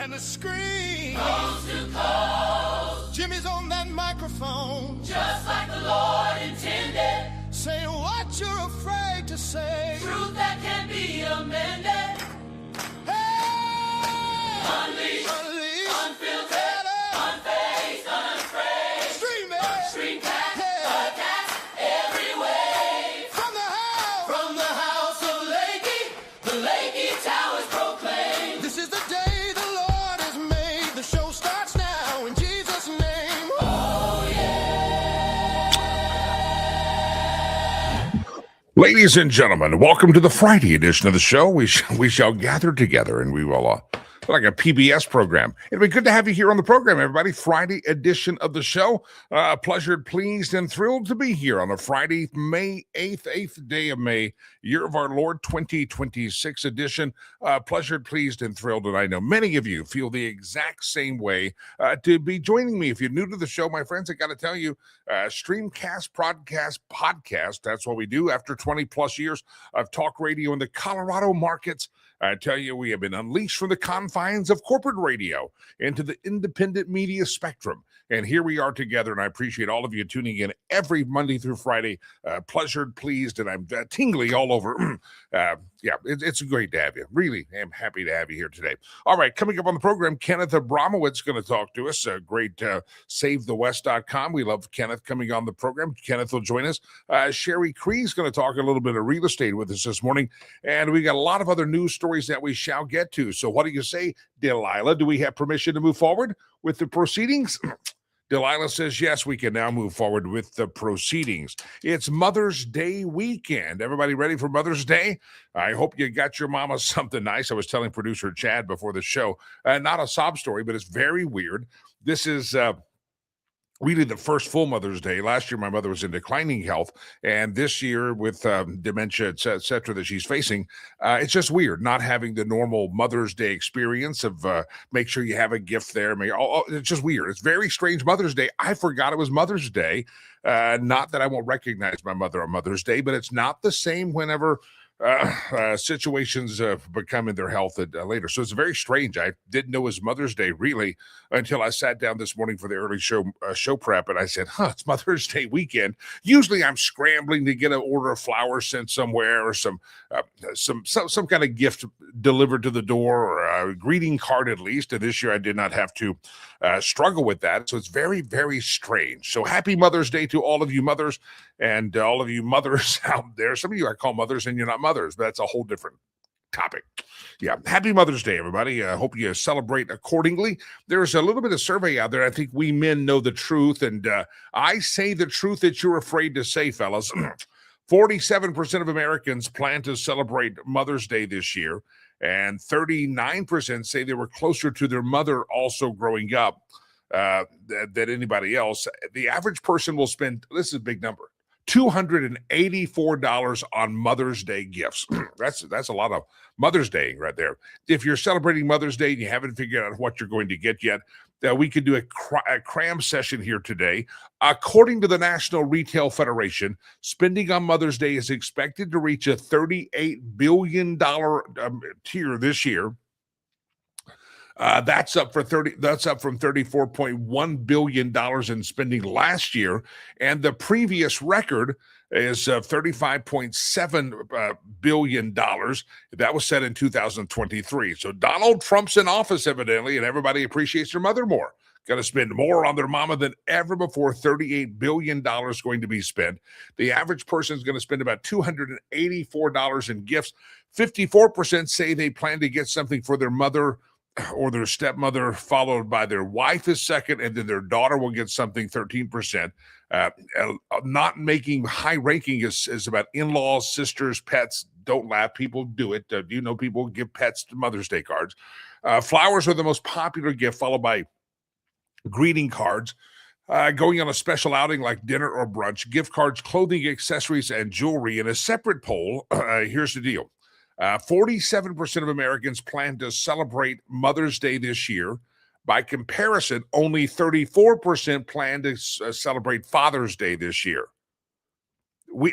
and the scream coast to coast. Jimmy's on that microphone, just like the Lord intended, saying what you're afraid to say, truth that can be amended. Hey! Unleash, unfiltered, unfazed, unafraid. Streamcast, podcast, every way. From the house of Lakey, the Lakey Towers proclaim. This is the day the Lord has made. The show starts now in Jesus' name. Oh yeah. Ladies and gentlemen, welcome to the Friday edition of the show. We shall gather together and we will like a PBS program. It'll be good to have you here on the program, everybody. Friday edition of the show. Pleasured, pleased, and thrilled to be here on a Friday, May 8th day of May, year of our Lord 2026 edition. Pleasured, pleased, and thrilled. And I know many of you feel the exact same way to be joining me. If you're new to the show, my friends, I got to tell you, Streamcast, podcast. That's what we do after 20 plus years of talk radio in the Colorado markets. I tell you, we have been unleashed from the confines of corporate radio into the independent media spectrum. And here we are together, and I appreciate all of you tuning in every Monday through Friday. Pleasured, pleased, and I'm tingly all over. It's great to have you. Really am happy to have you here today. All right, coming up on the program, Kenneth Abramowitz is going to talk to us. Great SaveTheWest.com. We love Kenneth coming on the program. Kenneth will join us. Sherry Cree is going to talk a little bit of real estate with us this morning. And we got a lot of other news stories that we shall get to. So what do you say, Delilah? Do we have permission to move forward with the proceedings? Delilah says, yes, we can now move forward with the proceedings. It's Mother's Day weekend. Everybody ready for Mother's Day? I hope you got your mama something nice. I was telling producer Chad before the show, not a sob story, but it's very weird. This is really the first full Mother's Day. Last year, my mother was in declining health, and this year with dementia, et cetera, that she's facing, it's just weird not having the normal Mother's Day experience of make sure you have a gift there. It's just weird. It's very strange Mother's Day. I forgot it was Mother's Day. Not that I won't recognize my mother on Mother's Day, but it's not the same whenever situations become in their health later. So it's very strange. I didn't know it was Mother's Day really until I sat down this morning for the early show prep, and I said, it's Mother's Day weekend. Usually I'm scrambling to get an order of flowers sent somewhere or some kind of gift delivered to the door or a greeting card at least. And this year I did not have to struggle with that. So it's very, very strange. So happy Mother's Day to all of you mothers and all of you mothers out there. Some of you I call mothers and you're not mothers, but that's a whole different topic. Yeah. Happy Mother's Day, everybody. I hope you celebrate accordingly. There's a little bit of survey out there. I think we men know the truth. And I say the truth that you're afraid to say, fellas. 47% of Americans plan to celebrate Mother's Day this year. And 39% say they were closer to their mother also growing up than anybody else. The average person will spend, this is a big number, $284 on Mother's Day gifts. That's a lot of Mother's Day right there. If you're celebrating Mother's Day and you haven't figured out what you're going to get yet, we could do a cram session here today. According to the National Retail Federation, spending on Mother's Day is expected to reach a $38 billion tier this year. That's up from $34.1 billion in spending last year, and the previous record is $35.7 billion. That was set in 2023. So Donald Trump's in office, evidently, and everybody appreciates their mother more. Got to spend more on their mama than ever before. $38 billion going to be spent. The average person is going to spend about $284 in gifts. 54% say they plan to get something for their mother or their stepmother, followed by their wife is second, and then their daughter will get something, 13%. Not making high ranking is about in-laws, sisters, pets. Don't laugh. People do it. You know, people give pets to Mother's Day cards. Flowers are the most popular gift, followed by greeting cards. Going on a special outing like dinner or brunch, gift cards, clothing, accessories, and jewelry. In a separate poll, here's the deal. 47% of Americans plan to celebrate Mother's Day this year. By comparison, only 34% plan to celebrate Father's Day this year.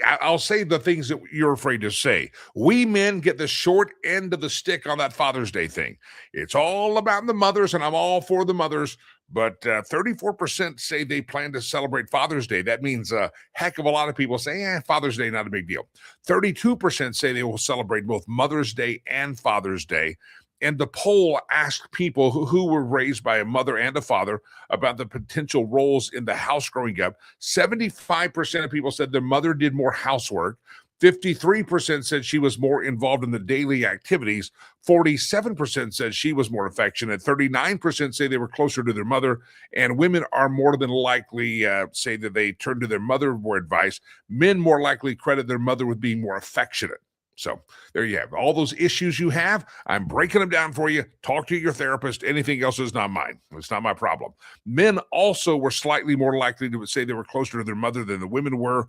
I'll say the things that you're afraid to say. We men get the short end of the stick on that Father's Day thing. It's all about the mothers, and I'm all for the mothers. But 34% say they plan to celebrate Father's Day. That means a heck of a lot of people say, Father's Day, not a big deal. 32% say they will celebrate both Mother's Day and Father's Day. And the poll asked people who were raised by a mother and a father about the potential roles in the house growing up. 75% of people said their mother did more housework. 53% said she was more involved in the daily activities. 47% said she was more affectionate. 39% say they were closer to their mother. And women are more than likely say that they turn to their mother for advice. Men more likely credit their mother with being more affectionate. So there you have all those issues you have. I'm breaking them down for you. Talk to your therapist. Anything else is not mine. It's not my problem. Men also were slightly more likely to say they were closer to their mother than the women were.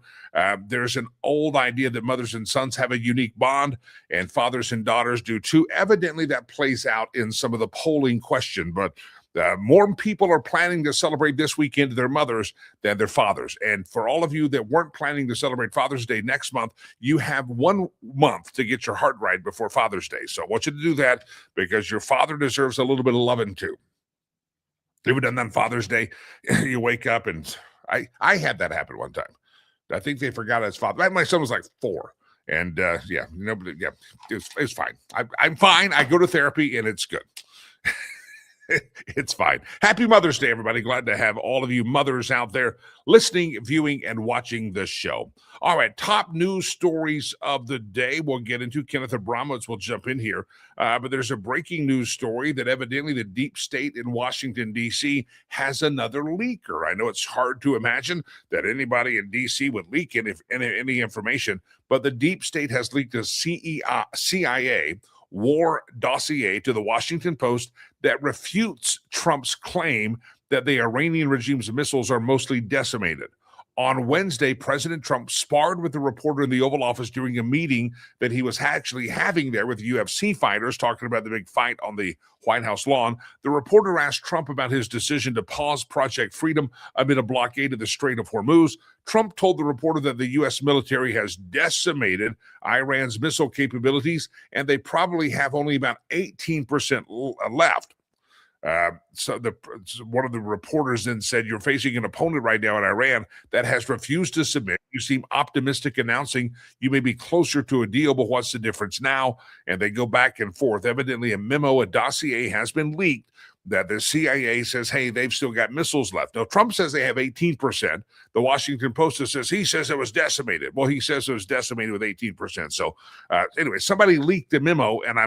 There's an old idea that mothers and sons have a unique bond, and fathers and daughters do too. Evidently, that plays out in some of the polling question, but more people are planning to celebrate this weekend their mothers than their fathers. And for all of you that weren't planning to celebrate Father's Day next month, you have 1 month to get your heart right before Father's Day. So I want you to do that because your father deserves a little bit of loving too. You ever done that on Father's Day? You wake up and I had that happen one time. I think they forgot his father. My son was like 4. And it's fine. I'm fine. I go to therapy and it's good. It's fine. Happy Mother's Day, everybody. Glad to have all of you mothers out there listening, viewing, and watching this show. All right, top news stories of the day we'll get into. Kenneth Abramowitz will jump in here. But there's a breaking news story that evidently the deep state in Washington, D.C. has another leaker. I know it's hard to imagine that anybody in D.C. would leak any information, but the deep state has leaked a CIA war dossier to the Washington Post that refutes Trump's claim that the Iranian regime's missiles are mostly decimated. On Wednesday, President Trump sparred with a reporter in the Oval Office during a meeting that he was actually having there with UFC fighters, talking about the big fight on the White House lawn. The reporter asked Trump about his decision to pause Project Freedom amid a blockade of the Strait of Hormuz. Trump told the reporter that the U.S. military has decimated Iran's missile capabilities, and they probably have only about 18% left. So one of the reporters then said, "You're facing an opponent right now in Iran that has refused to submit. You seem optimistic, announcing you may be closer to a deal, but what's the difference now?" And they go back and forth. Evidently, a dossier has been leaked that the CIA says, hey, they've still got missiles left. Now, Trump says they have 18%. The Washington Post says he says it was decimated. Well, he says it was decimated with 18%. So anyway, somebody leaked a memo, and I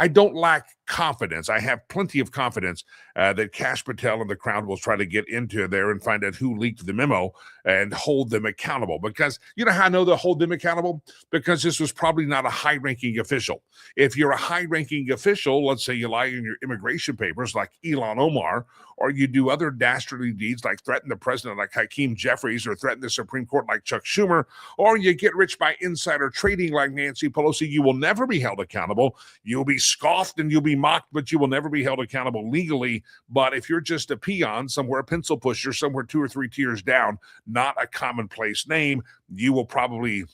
don't lack confidence. I have plenty of confidence that Kash Patel and the crowd will try to get into there and find out who leaked the memo and hold them accountable. Because you know how I know they'll hold them accountable? Because this was probably not a high-ranking official. If you're a high-ranking official, let's say you lie in your immigration papers like Ilhan Omar, or you do other dastardly deeds like threaten the president like Hakeem Jeffries, or threaten the Supreme Court like Chuck Schumer, or you get rich by insider trading like Nancy Pelosi, you will never be held accountable. You'll be scoffed and you'll be mocked, but you will never be held accountable legally. But if you're just a peon somewhere, a pencil pusher somewhere 2 or 3 tiers down, not a commonplace name, you will probably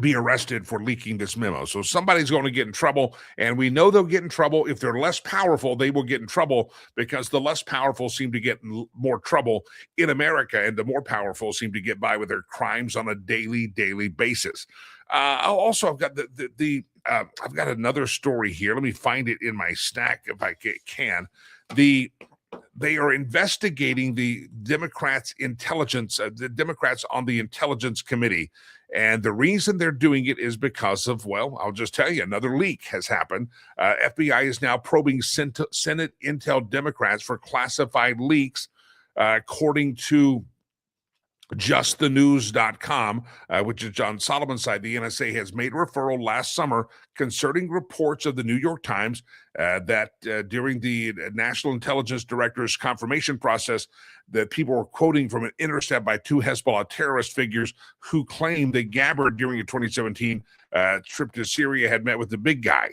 be arrested for leaking this memo. So somebody's going to get in trouble, and we know they'll get in trouble. If they're less powerful, they will get in trouble, because the less powerful seem to get in more trouble in America, and the more powerful seem to get by with their crimes on a daily basis. Also, I've got I've got another story here. Let me find it in my stack if I can. They are investigating the Democrats' intelligence, the Democrats on the Intelligence Committee. And the reason they're doing it is because of, well, I'll just tell you, another leak has happened. FBI is now probing Senate Intel Democrats for classified leaks, according to justthenews.com, which is John Solomon's side. The NSA has made a referral last summer concerning reports of the New York Times that during the National Intelligence Director's confirmation process, that people were quoting from an intercept by 2 Hezbollah terrorist figures who claimed that Gabbard during a 2017 trip to Syria had met with the big guy.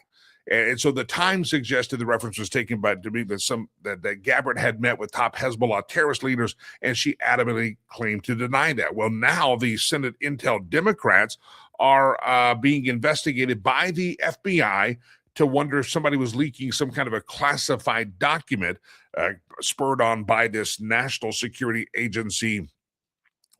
And so the Times suggested the reference was taken by to be that Gabbard had met with top Hezbollah terrorist leaders, and she adamantly claimed to deny that. Well, now the Senate Intel Democrats are being investigated by the FBI to wonder if somebody was leaking some kind of a classified document spurred on by this National Security Agency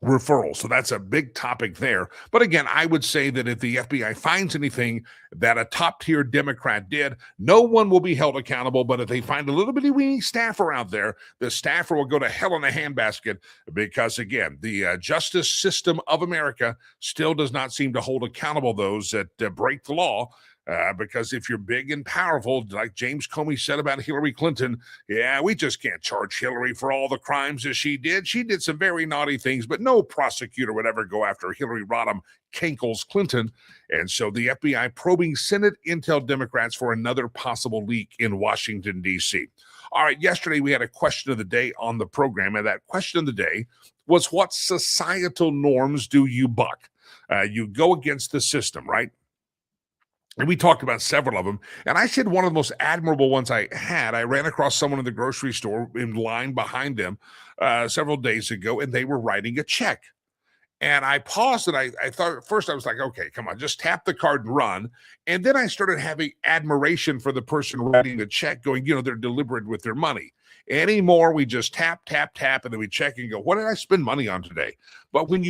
referral. So that's a big topic there. But again, I would say that if the FBI finds anything that a top tier Democrat did, no one will be held accountable. But if they find a little bitty weeny staffer out there, the staffer will go to hell in a handbasket because, again, the justice system of America still does not seem to hold accountable those that break the law. Because if you're big and powerful, like James Comey said about Hillary Clinton, yeah, we just can't charge Hillary for all the crimes that she did. She did some very naughty things, but no prosecutor would ever go after Hillary Rodham Kankles Clinton. And so the FBI probing Senate Intel Democrats for another possible leak in Washington, D.C. All right, yesterday we had a question of the day on the program, and that question of the day was, what societal norms do you buck? You go against the system, right? And we talked about several of them. And I said one of the most admirable ones I ran across someone in the grocery store in line behind them several days ago, and they were writing a check. And I paused and I thought at first I was like, okay, come on, just tap the card and run. And then I started having admiration for the person writing the check, going, they're deliberate with their money. Anymore, we just tap, and then we check and go, what did I spend money on today? But when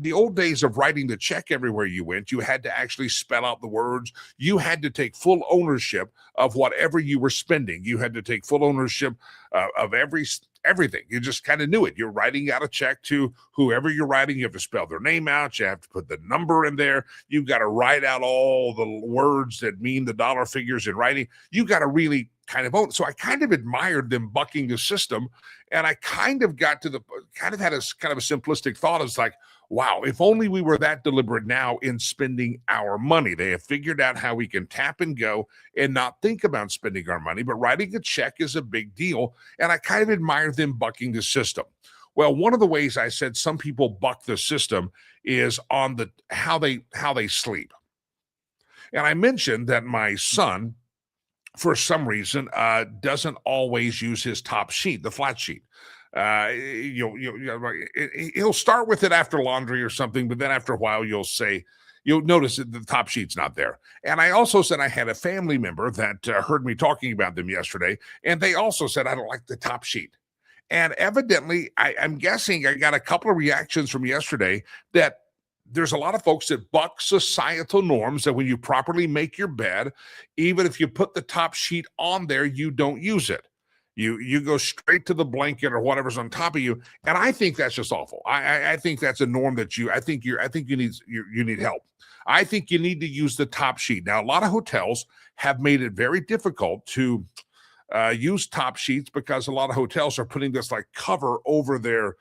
the old days of writing the check everywhere you went, you had to actually spell out the words. You had to take full ownership of whatever you were spending. You had to take full ownership of everything. You just kind of knew it. You're writing out a check to whoever you're writing. You have to spell their name out. You have to put the number in there. You've got to write out all the words that mean the dollar figures in writing. You got to really kind of own. So I kind of admired them bucking the system. And I kind of had a kind of a simplistic thought. It's like, wow, if only we were that deliberate now in spending our money. They have figured out how we can tap and go and not think about spending our money, but writing a check is a big deal. And I kind of admire them bucking the system. Well, one of the ways I said some people buck the system is on how they sleep. And I mentioned that my son, for some reason, doesn't always use his top sheet, the flat sheet. He'll start with it after laundry or something, but then after a while you'll notice that the top sheet's not there. And I also said I had a family member that heard me talking about them yesterday, and they also said, I don't like the top sheet. And evidently, I'm guessing I got a couple of reactions from yesterday that there's a lot of folks that buck societal norms that when you properly make your bed, even if you put the top sheet on there, you don't use it. You go straight to the blanket or whatever's on top of you, and I think that's just awful. I think that's a norm that you need help. I think you need to use the top sheet. Now, a lot of hotels have made it very difficult to use top sheets because a lot of hotels are putting this like cover over their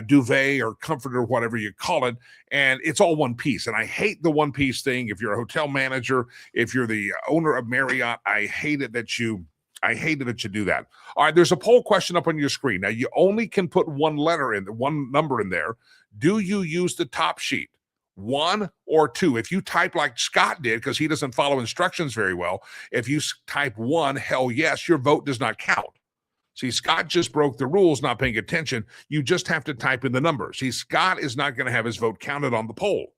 duvet or comforter, whatever you call it, and it's all one piece. And I hate the one piece thing. If you're a hotel manager, if you're the owner of Marriott, I hate it that you do that. All right, there's a poll question up on your screen. Now, you only can put one number in there. Do you use the top sheet? 1 or 2? If you type like Scott did, because he doesn't follow instructions very well, if you type 1, hell yes, your vote does not count. See, Scott just broke the rules, not paying attention. You just have to type in the number. See, Scott is not going to have his vote counted on the poll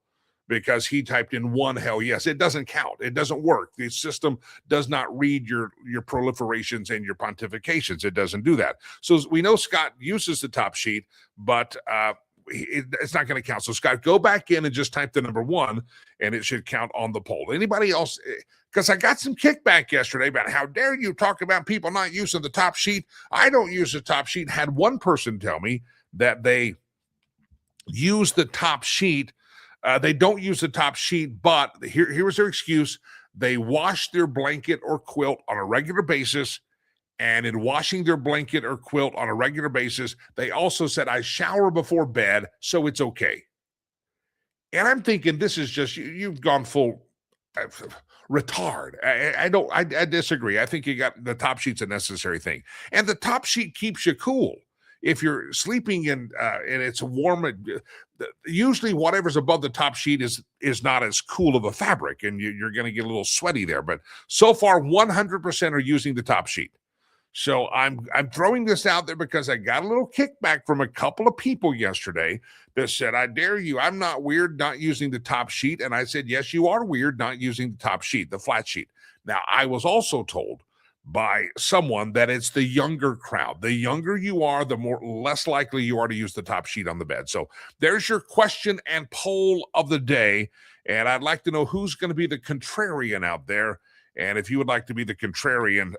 because he typed in 1, hell yes. It doesn't count. It doesn't work. The system does not read your proliferations and your pontifications. It doesn't do that. So we know Scott uses the top sheet, but it's not going to count. So Scott, go back in and just type the number 1, and it should count on the poll. Anybody else? Because I got some kickback yesterday about how dare you talk about people not using the top sheet. I don't use the top sheet. Had one person tell me that they use the top sheet. They don't use the top sheet, but here was their excuse. They wash their blanket or quilt on a regular basis. And in washing their blanket or quilt on a regular basis, they also said, I shower before bed, so it's okay. And I'm thinking, this is just, you've gone full retard. I disagree. I think you got the top sheet's a necessary thing. And the top sheet keeps you cool. If you're sleeping and it's warm, usually whatever's above the top sheet is not as cool of a fabric, and you're going to get a little sweaty there. But so far, 100% are using the top sheet. So I'm throwing this out there because I got a little kickback from a couple of people yesterday that said, I dare you, I'm not weird not using the top sheet. And I said, yes, you are weird not using the top sheet, the flat sheet. Now, I was also told by someone that it's the younger crowd. The younger you are, the less likely you are to use the top sheet on the bed. So there's your question and poll of the day. And I'd like to know who's going to be the contrarian out there. And if you would like to be the contrarian,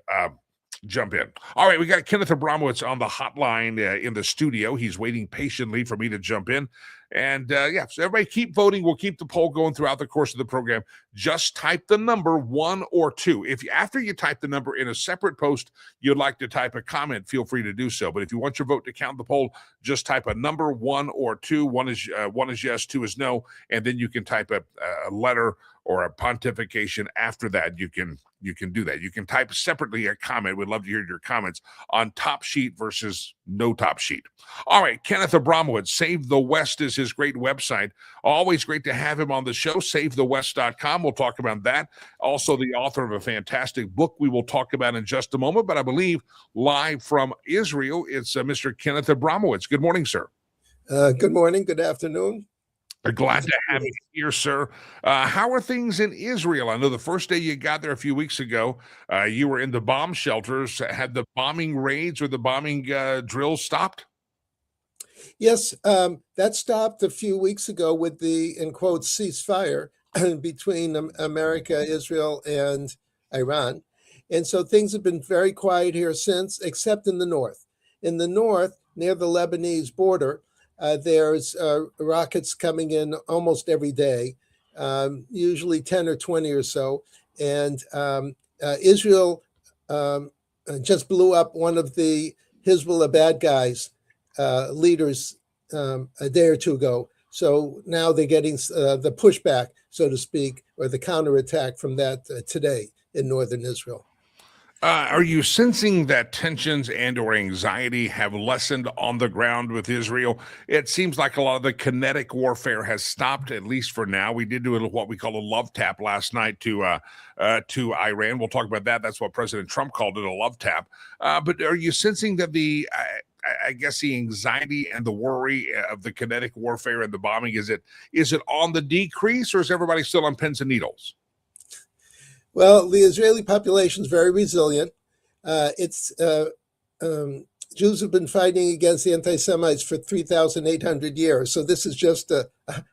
jump in. All right, we got Kenneth Abramowitz on the hotline in the studio. He's waiting patiently for me to jump in. And so everybody keep voting. We'll keep the poll going throughout the course of the program. Just type the number 1 or 2. If after you type the number in a separate post, you'd like to type a comment, feel free to do so. But if you want your vote to count the poll, just type a number 1 or 2. One is yes, 2 is no, and then you can type a letter or a pontification after that. You can do that. You can type separately a comment. We'd love to hear your comments on top sheet versus no top sheet. All right, Kenneth Abramowitz, Save the West is his great website. Always great to have him on the show, SaveTheWest.com. We'll talk about that. Also, the author of a fantastic book we will talk about in just a moment, but I believe live from Israel, it's Mr. Kenneth Abramowitz. Good morning, sir. Good morning. Good afternoon. Glad to have you here, sir. How are things in Israel? I know the first day you got there a few weeks ago, you were in the bomb shelters. Had the bombing raids or the bombing drills stopped? Yes, that stopped a few weeks ago with the, in quotes, ceasefire between America, Israel, and Iran. And so things have been very quiet here since, except in the north. In the north, near the Lebanese border, there's rockets coming in almost every day, usually 10 or 20 or so. And Israel just blew up one of the Hezbollah bad guys leaders a day or two ago. So now they're getting the pushback, so to speak, or the counterattack from that today in northern Israel. Are you sensing that tensions and or anxiety have lessened on the ground with Israel? It seems like a lot of the kinetic warfare has stopped, at least for now. We did do what we call a love tap last night to Iran. We'll talk about that. That's what President Trump called it, a love tap. But are you sensing that I guess the anxiety and the worry of the kinetic warfare and the bombing, is it on the decrease, or is everybody still on pins and needles? Well, the Israeli population is very resilient. Jews have been fighting against the anti-Semites for 3,800 years. So this is just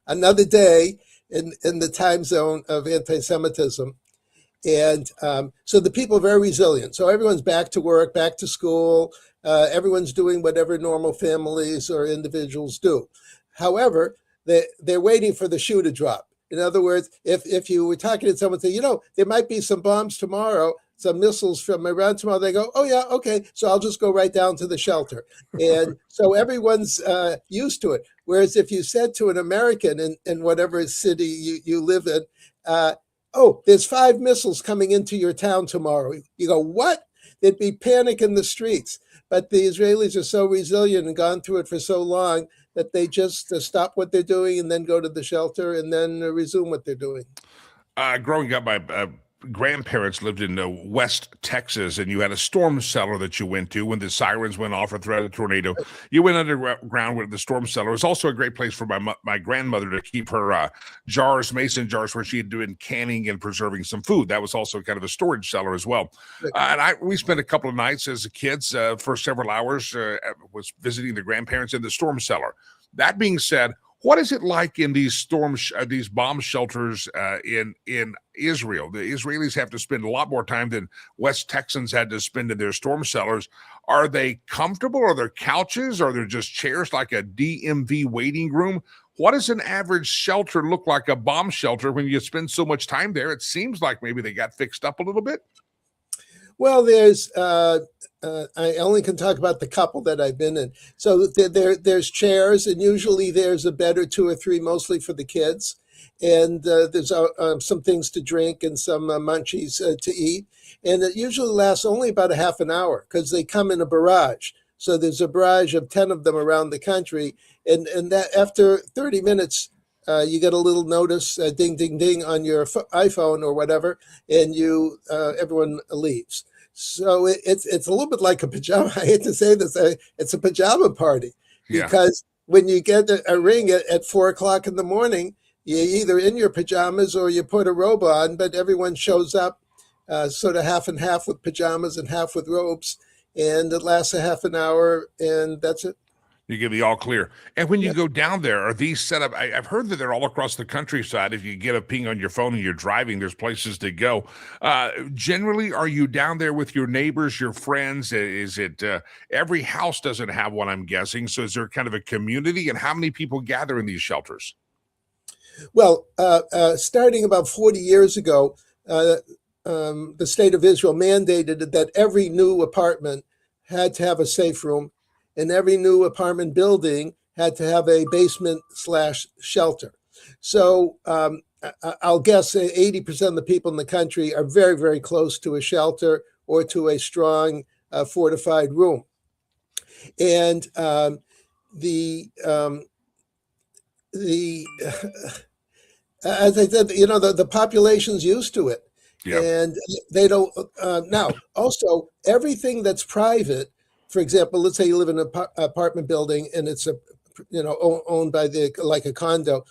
another day in the time zone of anti-Semitism. And so the people are very resilient. So everyone's back to work, back to school. Everyone's doing whatever normal families or individuals do. However, they're waiting for the shoe to drop. In other words, if you were talking to someone, say, there might be some bombs tomorrow, some missiles from Iran tomorrow, they go, oh, yeah, okay, so I'll just go right down to the shelter. And so everyone's used to it. Whereas if you said to an American in whatever city you live in, oh, there's 5 missiles coming into your town tomorrow. You go, what? There'd be panic in the streets. But the Israelis are so resilient and gone through it for so long that they just stop what they're doing and then go to the shelter and then resume what they're doing. Growing up, my grandparents lived in West Texas, and you had a storm cellar that you went to when the sirens went off or threat of a tornado. You went underground with the storm cellar. It was also a great place for my grandmother to keep her mason jars, where she had been canning and preserving some food. That was also kind of a storage cellar as well. And we spent a couple of nights as kids for several hours was visiting the grandparents in the storm cellar. That being said, what is it like in these these bomb shelters in Israel? The Israelis have to spend a lot more time than West Texans had to spend in their storm cellars. Are they comfortable? Are there couches? Are there just chairs like a DMV waiting room? What does an average shelter look like, a bomb shelter, when you spend so much time there? It seems like maybe they got fixed up a little bit. Well, there's I only can talk about the couple that I've been in. So there's chairs, and usually there's a bed or 2 or 3, mostly for the kids. And there's some things to drink and some munchies to eat. And it usually lasts only about a half an hour because they come in a barrage. So there's a barrage of 10 of them around the country. And that after 30 minutes, you get a little notice, ding, ding, ding on your iPhone or whatever, and everyone leaves. So it's a little bit like a pajama. I hate to say this, it's a pajama party because when you get a ring at 4 o'clock in the morning, you're either in your pajamas or you put a robe on, but everyone shows up sort of half and half with pajamas and half with robes, and it lasts a half an hour, and that's it. You give the all clear. And when you go down there, are these set up? I've heard that they're all across the countryside. If you get a ping on your phone and you're driving, there's places to go. Generally, are you down there with your neighbors, your friends? Is it every house doesn't have one, I'm guessing. So is there kind of a community? And how many people gather in these shelters? Well, starting about 40 years ago, the state of Israel mandated that every new apartment had to have a safe room, and every new apartment building had to have a basement/shelter. So I'll guess 80% of the people in the country are very, very close to a shelter or to a strong fortified room. And as I said, the population's used to it. Yeah. And they don't now. Also, everything that's private, for example, let's say you live in an apartment building and it's owned by like a condo,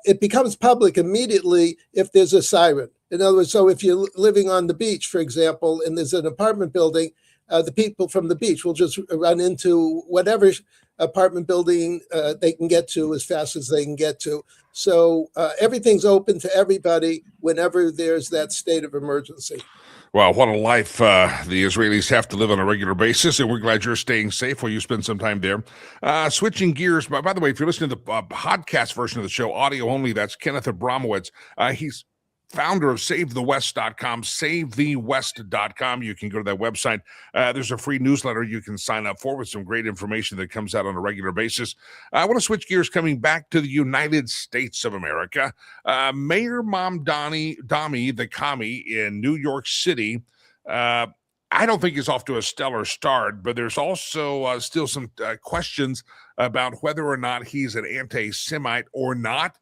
it becomes public immediately if there's a siren. In other words, so if you're living on the beach, for example, and there's an apartment building, the people from the beach will just run into whatever apartment building they can get to as fast as they can get to. So everything's open to everybody whenever there's that state of emergency. Well, what a life the Israelis have to live on a regular basis, and we're glad you're staying safe while you spend some time there. Switching gears, by the way, if you're listening to the podcast version of the show, audio only, that's Kenneth Abramowitz. He's founder of SaveTheWest.com, SaveTheWest.com. You can go to that website. There's a free newsletter you can sign up for with some great information that comes out on a regular basis. I want to switch gears coming back to the United States of America. Mayor Mamdani, the commie in New York City, I don't think he's off to a stellar start, but there's also still some questions about whether or not he's an anti-Semite or not.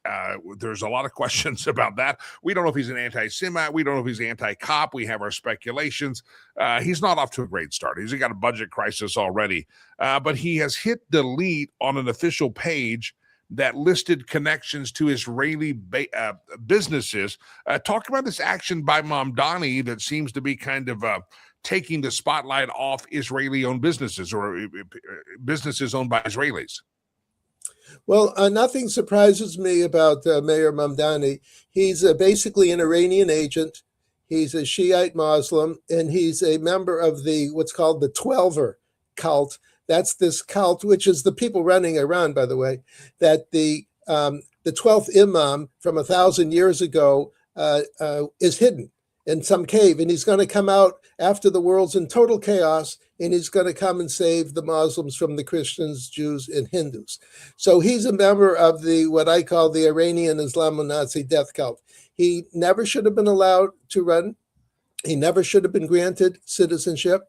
There's a lot of questions about that. We don't know if he's an anti-Semite. We don't know if he's anti-cop. We have our speculations. He's not off to a great start. He's got a budget crisis already, but he has hit delete on an official page that listed connections to Israeli businesses. Talk about this action by Mamdani that seems to be kind of taking the spotlight off Israeli-owned businesses or businesses owned by Israelis. Well, nothing surprises me about Mayor Mamdani. He's basically an Iranian agent. He's a Shiite Muslim, and he's a member of what's called the Twelver cult. That's this cult, which is the people running Iran, by the way, that the 12th Imam from 1,000 years ago is hidden in some cave, and he's going to come out after the world's in total chaos, and he's going to come and save the Muslims from the Christians, Jews, and Hindus. So he's a member of what I call the Iranian Islamo-Nazi death cult. He never should have been allowed to run. He never should have been granted citizenship.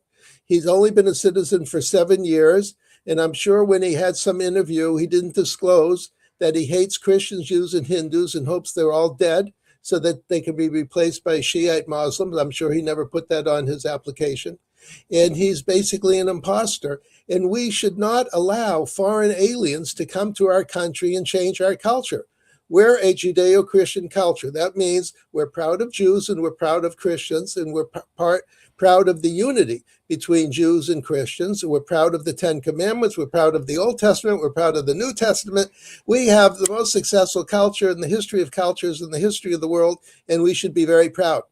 He's only been a citizen for 7 years, and I'm sure when he had some interview, he didn't disclose that he hates Christians, Jews, and Hindus and hopes they're all dead so that they can be replaced by Shiite Muslims. I'm sure he never put that on his application. And he's basically an imposter. And we should not allow foreign aliens to come to our country and change our culture. We're a Judeo-Christian culture. That means we're proud of Jews and we're proud of Christians, and we're proud of the unity between Jews and Christians. We're proud of the Ten Commandments. We're proud of the Old Testament. We're proud of the New Testament. We have the most successful culture in the history of cultures in the history of the world, and we should be very proud.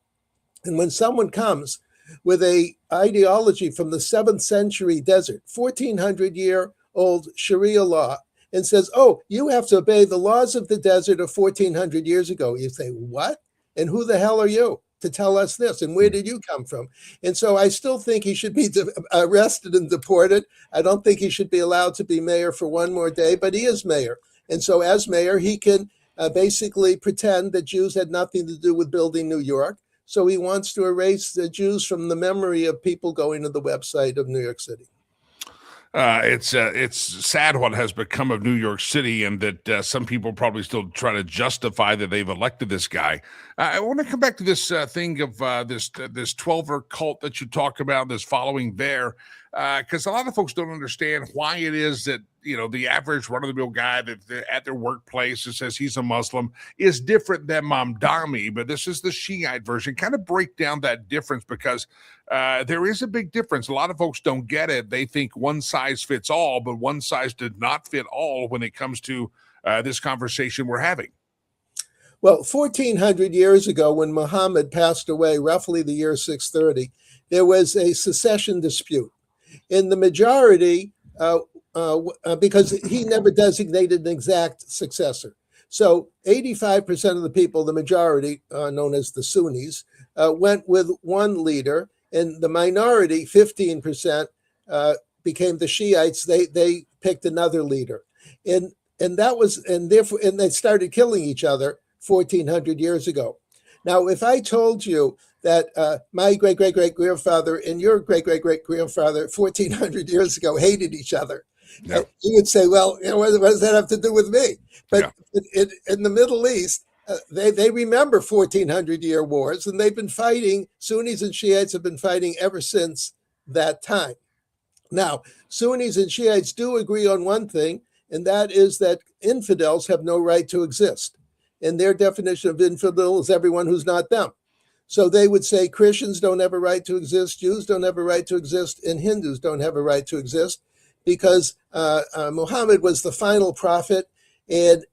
And when someone comes with a ideology from the 7th century desert, 1,400-year-old Sharia law, and says, oh, you have to obey the laws of the desert of 1,400 years ago. You say, what? And who the hell are you to tell us this? And where did you come from? And so I still think he should be arrested and deported. I don't think he should be allowed to be mayor for one more day, but he is mayor. And so as mayor, he can basically pretend that Jews had nothing to do with building New York. So he wants to erase the Jews from the memory of people going to the website of New York City. It's sad what has become of New York City, and that some people probably still try to justify that they've elected this guy. I want to come back to this thing of this 12er cult that you talk about, this following there, because a lot of folks don't understand why it is that the average run-of-the-mill guy that at their workplace that says he's a Muslim is different than Mamdani, but this is the Shiite version. Kind of break down that difference, because there is a big difference. A lot of folks don't get it. They think one size fits all, but one size did not fit all when it comes to this conversation we're having. Well, 1,400 years ago, when Muhammad passed away, roughly the year 630, there was a secession dispute. In the majority, because he never designated an exact successor. So 85% of the people, the majority, known as the Sunnis, went with one leader, and the minority, 15%, became the Shiites. They picked another leader, and they started killing each other 1,400 years ago. Now, if I told you that my great-great-great-grandfather and your great-great-great-grandfather 1,400 years ago hated each other, you would say, well, what does that have to do with me? But in the Middle East, they remember 1,400-year wars, and they've been fighting. Sunnis and Shiites have been fighting ever since that time. Now, Sunnis and Shiites do agree on one thing, and that is that infidels have no right to exist. And their definition of infidel is everyone who's not them. So they would say Christians don't have a right to exist, Jews don't have a right to exist, and Hindus don't have a right to exist, because Muhammad was the final prophet, and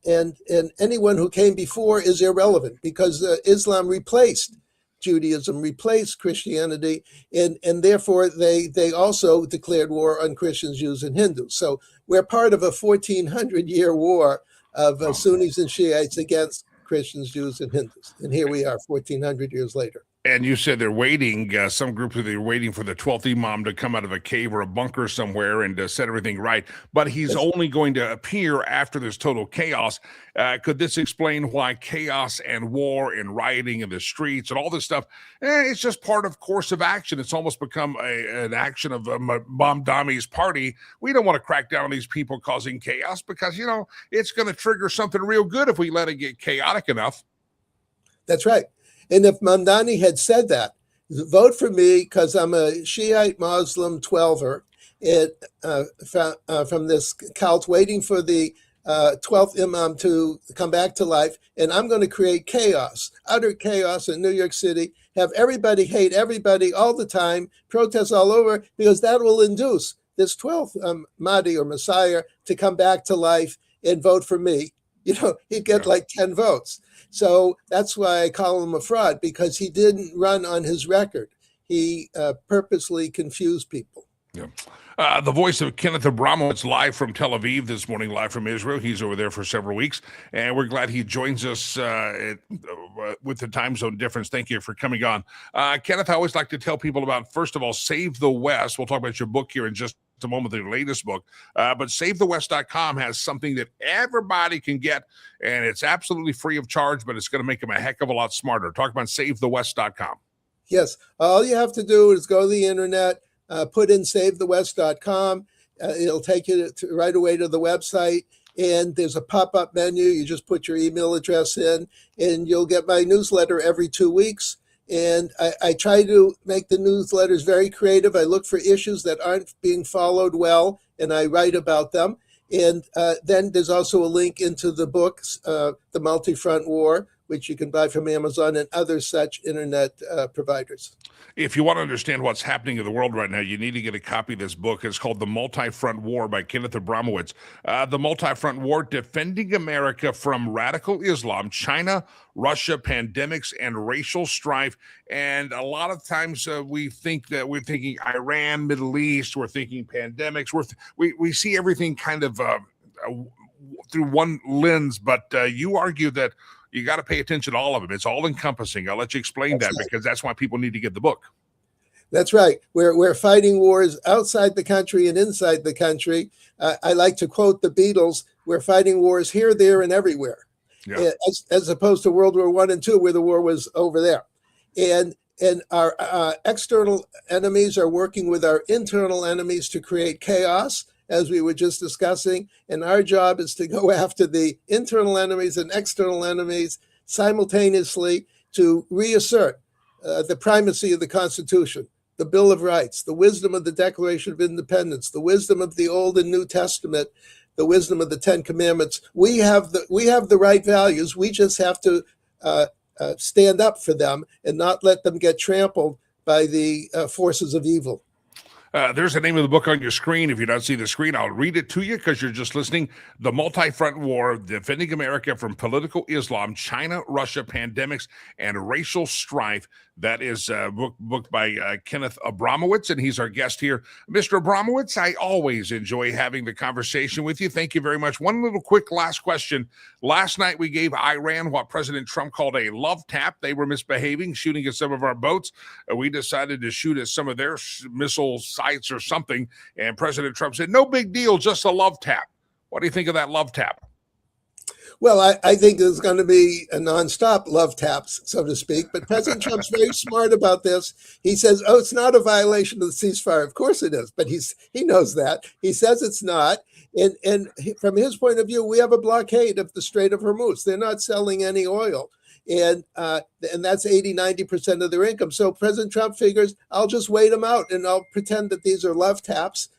anyone who came before is irrelevant, because Islam replaced Judaism, replaced Christianity, and therefore they also declared war on Christians, Jews, and Hindus. So we're part of a 1,400-year war of Sunnis and Shiites against Christians, Jews, and Hindus. And here we are 1,400 years later. And you said they're waiting, some groups are waiting for the 12th Imam to come out of a cave or a bunker somewhere and set everything right. But he's only going to appear after there's total chaos. Could this explain why chaos and war and rioting in the streets and all this stuff, it's just part of course of action. It's almost become an action of Mamdani's party. We don't want to crack down on these people causing chaos, because, it's going to trigger something real good if we let it get chaotic enough. That's right. And if Mamdani had said that, vote for me because I'm a Shiite Muslim 12er from this cult waiting for the 12th Imam to come back to life, and I'm going to create chaos, utter chaos in New York City, have everybody hate everybody all the time, protests all over, because that will induce this 12th Mahdi or Messiah to come back to life and vote for me. He'd get like 10 votes. So that's why I call him a fraud, because he didn't run on his record. He purposely confused people. Yeah. The voice of Kenneth Abramowitz live from Tel Aviv this morning, live from Israel. He's over there for several weeks, and we're glad he joins us with the time zone difference. Thank you for coming on. Kenneth, I always like to tell people about, first of all, Save the West. We'll talk about your book here in just a moment, the latest book, but SaveTheWest.com has something that everybody can get, and it's absolutely free of charge, but it's going to make them a heck of a lot smarter. Talk about SaveTheWest.com. Yes, all you have to do is go to the internet, put in SaveTheWest.com. It'll take you right away to the website, and there's a pop-up menu. You just put your email address in, and you'll get my newsletter every 2 weeks. And I try to make the newsletters very creative. I look for issues that aren't being followed well, and I write about them. And then there's also a link into the books, The Multi-Front War, which you can buy from Amazon and other such internet providers. If you want to understand what's happening in the world right now, you need to get a copy of this book. It's called The Multi-Front War by Kenneth Abramowitz. The Multi-Front War, Defending America from Radical Islam, China, Russia, Pandemics, and Racial Strife. And a lot of times we think that we're thinking Iran, Middle East, we're thinking pandemics. We see everything kind of through one lens, but you argue that you got to pay attention to all of them. It's all encompassing. I'll let you explain that, because that's why people need to get the book. That's right. We're fighting wars outside the country and inside the country. I like to quote the Beatles: "We're fighting wars here, there, and everywhere," as opposed to World War I and II, where the war was over there. And our external enemies are working with our internal enemies to create chaos. as we were just discussing. And our job is to go after the internal enemies and external enemies simultaneously to reassert the primacy of the Constitution, the Bill of Rights, the wisdom of the Declaration of Independence, the wisdom of the Old and New Testament, the wisdom of the Ten Commandments. We have the right values. We just have to stand up for them and not let them get trampled by the forces of evil. There's the name of the book on your screen. If you don't see the screen, I'll read it to you because you're just listening. The Multi-Front War, Defending America from Political Islam, China, Russia, Pandemics, and Racial Strife. That is a book by Kenneth Abramowitz, and he's our guest here. Mr. Abramowitz, I always enjoy having the conversation with you. Thank you very much. One little quick last question. Last night, we gave Iran what President Trump called a love tap. They were misbehaving, shooting at some of our boats. We decided to shoot at some of their missile sites or something, and President Trump said, no big deal, just a love tap. What do you think of that love tap? Well, I think there's going to be a nonstop love taps, so to speak. But President Trump's very smart about this. He says, oh, it's not a violation of the ceasefire. Of course it is. But he knows that. He says it's not. And from his point of view, we have a blockade of the Strait of Hormuz. They're not selling any oil. And that's 80-90% of their income. So President Trump figures, I'll just wait them out and I'll pretend that these are love taps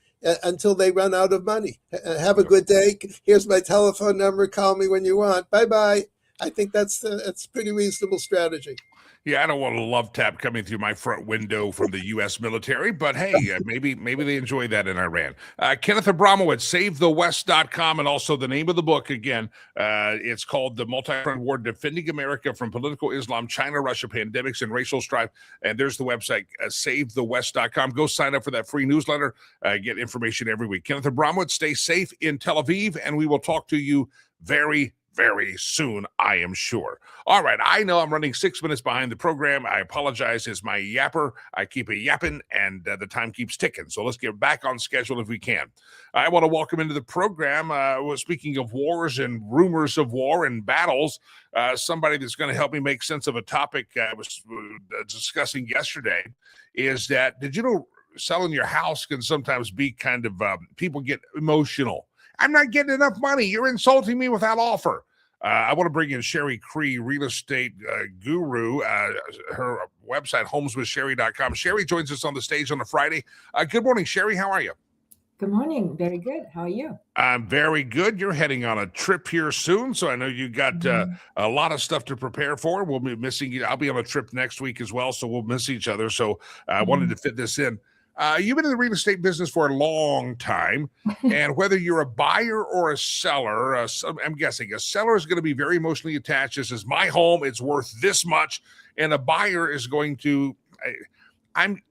until they run out of money. Have a good day. Here's my telephone number. Call me when you want. Bye-bye. I think that's a pretty reasonable strategy. Yeah, I don't want a love tap coming through my front window from the U.S. military, but hey, maybe they enjoy that in Iran. Kenneth Abramowitz, SaveTheWest.com, and also the name of the book, again, it's called The Multi-Front War, Defending America from Political Islam, China, Russia, Pandemics, and Racial Strife. And there's the website, SaveTheWest.com. Go sign up for that free newsletter. Get information every week. Kenneth Abramowitz, stay safe in Tel Aviv, and we will talk to you very soon, I am sure. All right, I know I'm running 6 minutes behind the program. I apologize as my yapper. I keep a yapping, and the time keeps ticking. So let's get back on schedule if we can. I want to welcome into the program, speaking of wars and rumors of war and battles, somebody that's going to help me make sense of a topic I was discussing yesterday, is that, did you know selling your house can sometimes be kind of, people get emotional. I'm not getting enough money. You're insulting me with that offer. I want to bring in Sherry Cree, real estate guru. Her website, homeswithsherry.com. Sherry joins us on the stage on a Friday. Good morning, Sherry. How are you? Good morning. Very good. How are you? I'm very good. You're heading on a trip here soon, so I know you got a lot of stuff to prepare for. We'll be missing you. I'll be on a trip next week as well, so we'll miss each other. So I wanted to fit this in. You've been in the real estate business for a long time, and whether you're a buyer or a seller, I'm guessing a seller is going to be very emotionally attached. This is my home; it's worth this much, and a buyer is going to.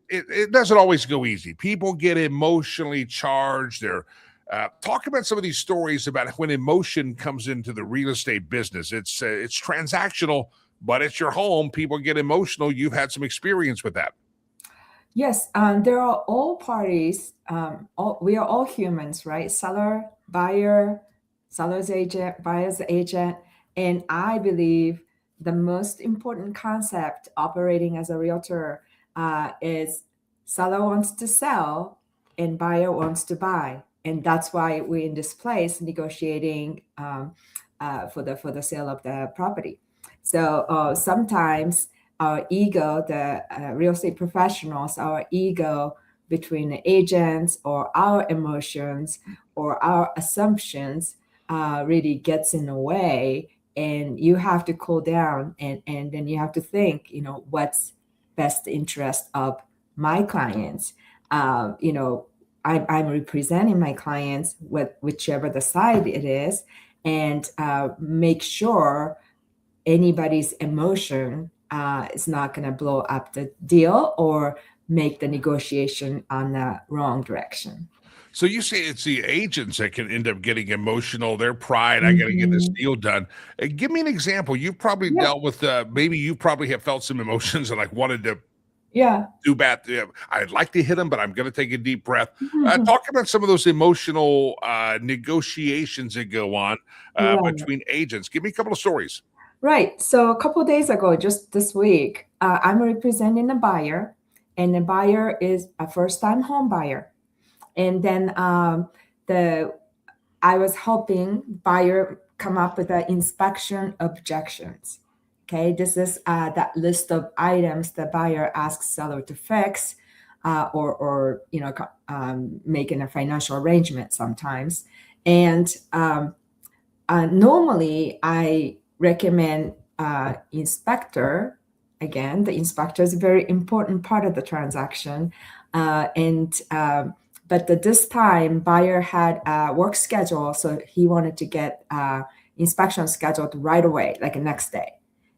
It doesn't always go easy. People get emotionally charged. They're talk about some of these stories about when emotion comes into the real estate business. It's transactional, but it's your home. People get emotional. You've had some experience with that. Yes, there are all parties. We are all humans, right? Seller, buyer, seller's agent, buyer's agent. And I believe the most important concept operating as a realtor is seller wants to sell and buyer wants to buy. And that's why we're in this place negotiating for the sale of the property. So sometimes our ego, the real estate professionals, our ego between the agents or our emotions or our assumptions really gets in the way. And you have to cool down and then you have to think, what's best interest of my clients. I'm representing my clients with whichever the side it is, and make sure anybody's emotion is not going to blow up the deal or make the negotiation on the wrong direction. So you say it's the agents that can end up getting emotional, their pride, I got to get this deal done. Give me an example. You've probably dealt with, maybe you probably have felt some emotions and like wanted to do bad. I'd like to hit them, but I'm going to take a deep breath. Talk about some of those emotional negotiations that go on between agents. Give me a couple of stories. Right. So a couple of days ago, just this week, I'm representing a buyer, and the buyer is a first-time home buyer. And then I was hoping buyer come up with the inspection objections. Okay, this is that list of items the buyer asks seller to fix, or making a financial arrangement sometimes. And normally, I recommend inspector. Again, the inspector is a very important part of the transaction, but at this time, buyer had a work schedule, so he wanted to get inspection scheduled right away, like the next day.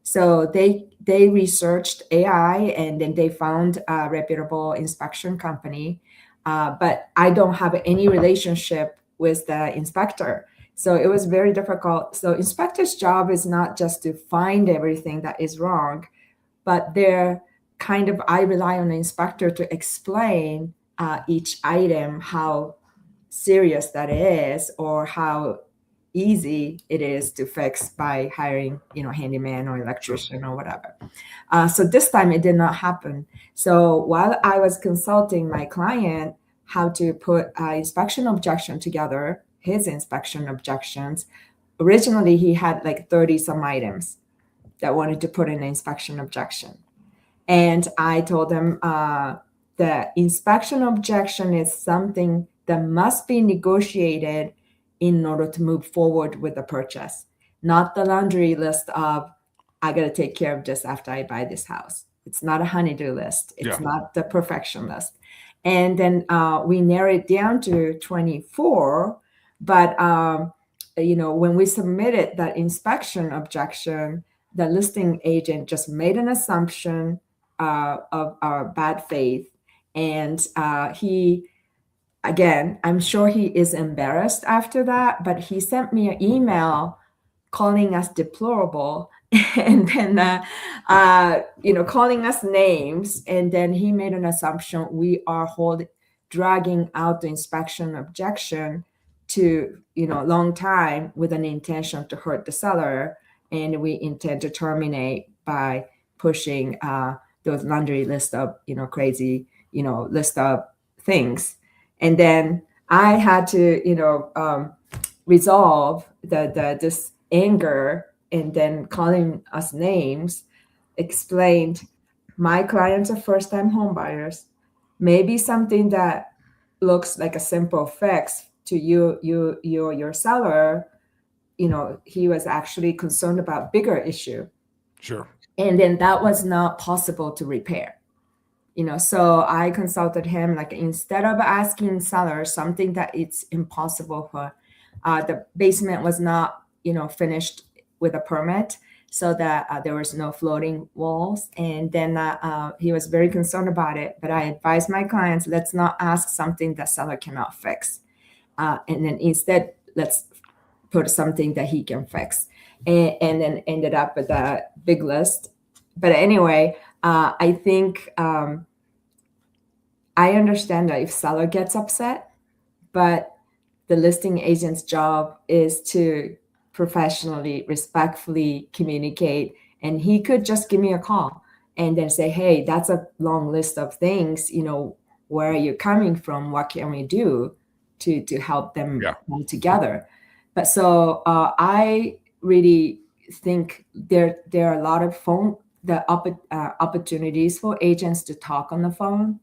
So they researched AI, and then they found a reputable inspection company. But I don't have any relationship with the inspector. So it was very difficult. So inspector's job is not just to find everything that is wrong, but they're I rely on the inspector to explain each item, how serious that is, or how easy it is to fix by hiring, handyman or electrician or whatever. So this time it did not happen. So while I was consulting my client how to put an inspection objection together, his inspection objections, originally he had like 30 some items that wanted to put in an inspection objection. And I told him the inspection objection is something that must be negotiated in order to move forward with the purchase, not the laundry list of, I got to take care of this after I buy this house. It's not a honey-do list. It's not the perfection list. And then we narrowed it down to 24. But, when we submitted that inspection objection, the listing agent just made an assumption of our bad faith. And I'm sure he is embarrassed after that, but he sent me an email calling us deplorable and then, calling us names. And then he made an assumption we are dragging out the inspection objection to, long time with an intention to hurt the seller. And we intend to terminate by pushing those laundry list of, crazy, list of things. And then I had to, resolve this anger, and then calling us names, explained my clients are first-time home buyers. Maybe something that looks like a simple fix to your seller, he was actually concerned about bigger issue. Sure. And then that was not possible to repair. So I consulted him, like, instead of asking seller something that it's impossible for, the basement was not, finished with a permit, so that there was no floating walls. And then he was very concerned about it. But I advised my clients, let's not ask something that seller cannot fix. And then instead, let's put something that he can fix. And then ended up with a big list. But anyway, I think I understand that if seller gets upset, but the listing agent's job is to professionally, respectfully communicate. And he could just give me a call and then say, hey, that's a long list of things, where are you coming from? What can we do to help them come together? But so I really think there are a lot of opportunities for agents to talk on the phone.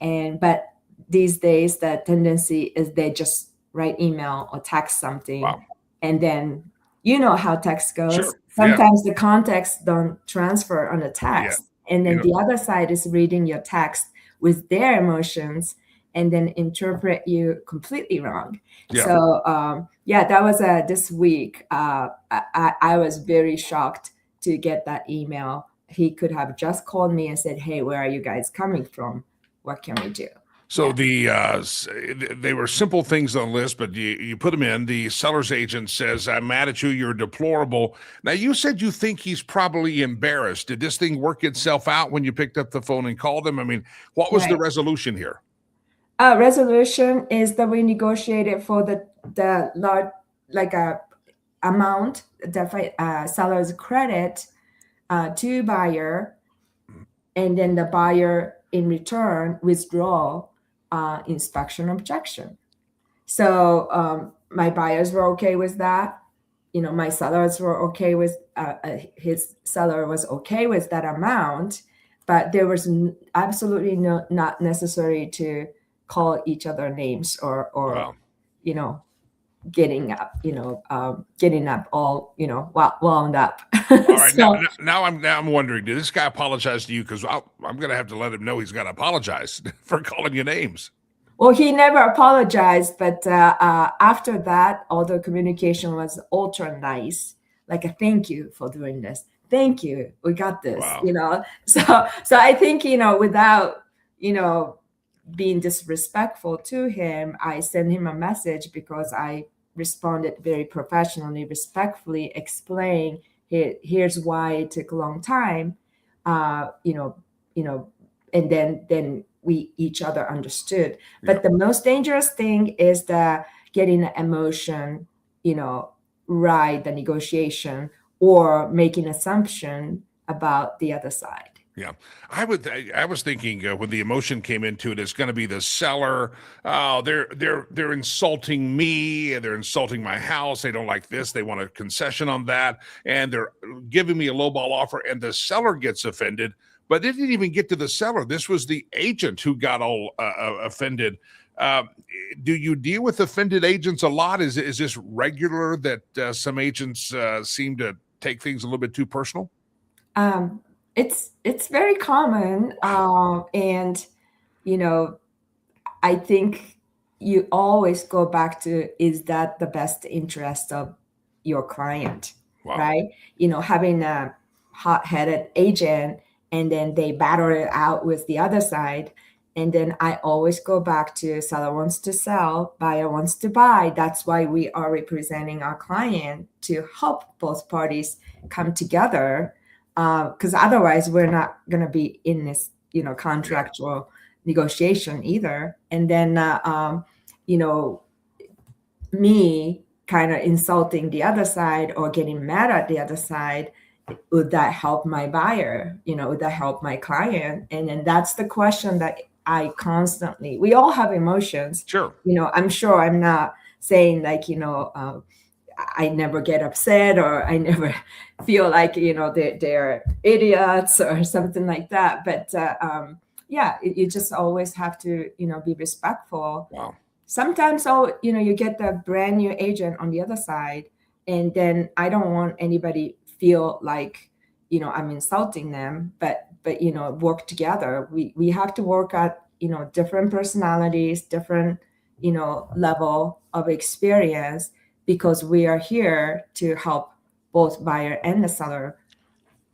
But these days, the tendency is they just write email or text something. Wow. And then how text goes. Sure. Sometimes the context don't transfer on the text. Yeah. And then the other side is reading your text with their emotions and then interpret you completely wrong. Yeah. So that was this week. I was very shocked to get that email. He could have just called me and said, hey, where are you guys coming from? What can we do? So they were simple things on the list, but you put them in. The seller's agent says, I'm mad at you. You're deplorable. Now, you said you think he's probably embarrassed. Did this thing work itself out when you picked up the phone and called him? I mean, what was the resolution here? Resolution is that we negotiated for the large, amount, the seller's credit to buyer, and then the buyer in return withdraw inspection objection. So my buyers were okay with that. My sellers were okay with, his seller was okay with that amount, but there was absolutely not necessary to call each other names or Wow. getting up, getting up all, wound up. All right, now, So, now I'm wondering, did this guy apologize to you? Because I'm going to have to let him know he's got to apologize for calling you names. well, he never apologized, but after that, all the communication was ultra nice. Like a thank you for doing this. Thank you. We got this. Wow. So I think without being disrespectful to him, I sent him a message because I responded very professionally, respectfully, explain here's why it took a long time. Uh, you know, and then we each other understood. But the most dangerous thing is the getting the emotion, right, the negotiation, or making assumption about the other side. Yeah, I was thinking when the emotion came into it, it's going to be the seller. Oh, they're insulting me. They're insulting my house. They don't like this. They want a concession on that, and they're giving me a lowball offer. And the seller gets offended, but it didn't even get to the seller. This was the agent who got all offended. Do you deal with offended agents a lot? Is this regular that some agents seem to take things a little bit too personal? Um, it's very common, and I think you always go back to, is that the best interest of your client, Wow. right? Having a hot-headed agent and then they battle it out with the other side. And then I always go back to, seller wants to sell, buyer wants to buy. That's why we are representing our client, to help both parties come together. Because otherwise we're not going to be in this, contractual negotiation either. And then, me kind of insulting the other side or getting mad at the other side, would that help my buyer? Would that help my client? And then that's the question that we all have emotions. Sure. I'm sure I'm not saying like, I never get upset or I never feel like, they're idiots or something like that. But yeah, you just always have to, be respectful. Wow. Sometimes, you get the brand new agent on the other side, and then I don't want anybody feel like, I'm insulting them, but work together. We have to work at, different personalities, different, level of experience, because we are here to help both buyer and the seller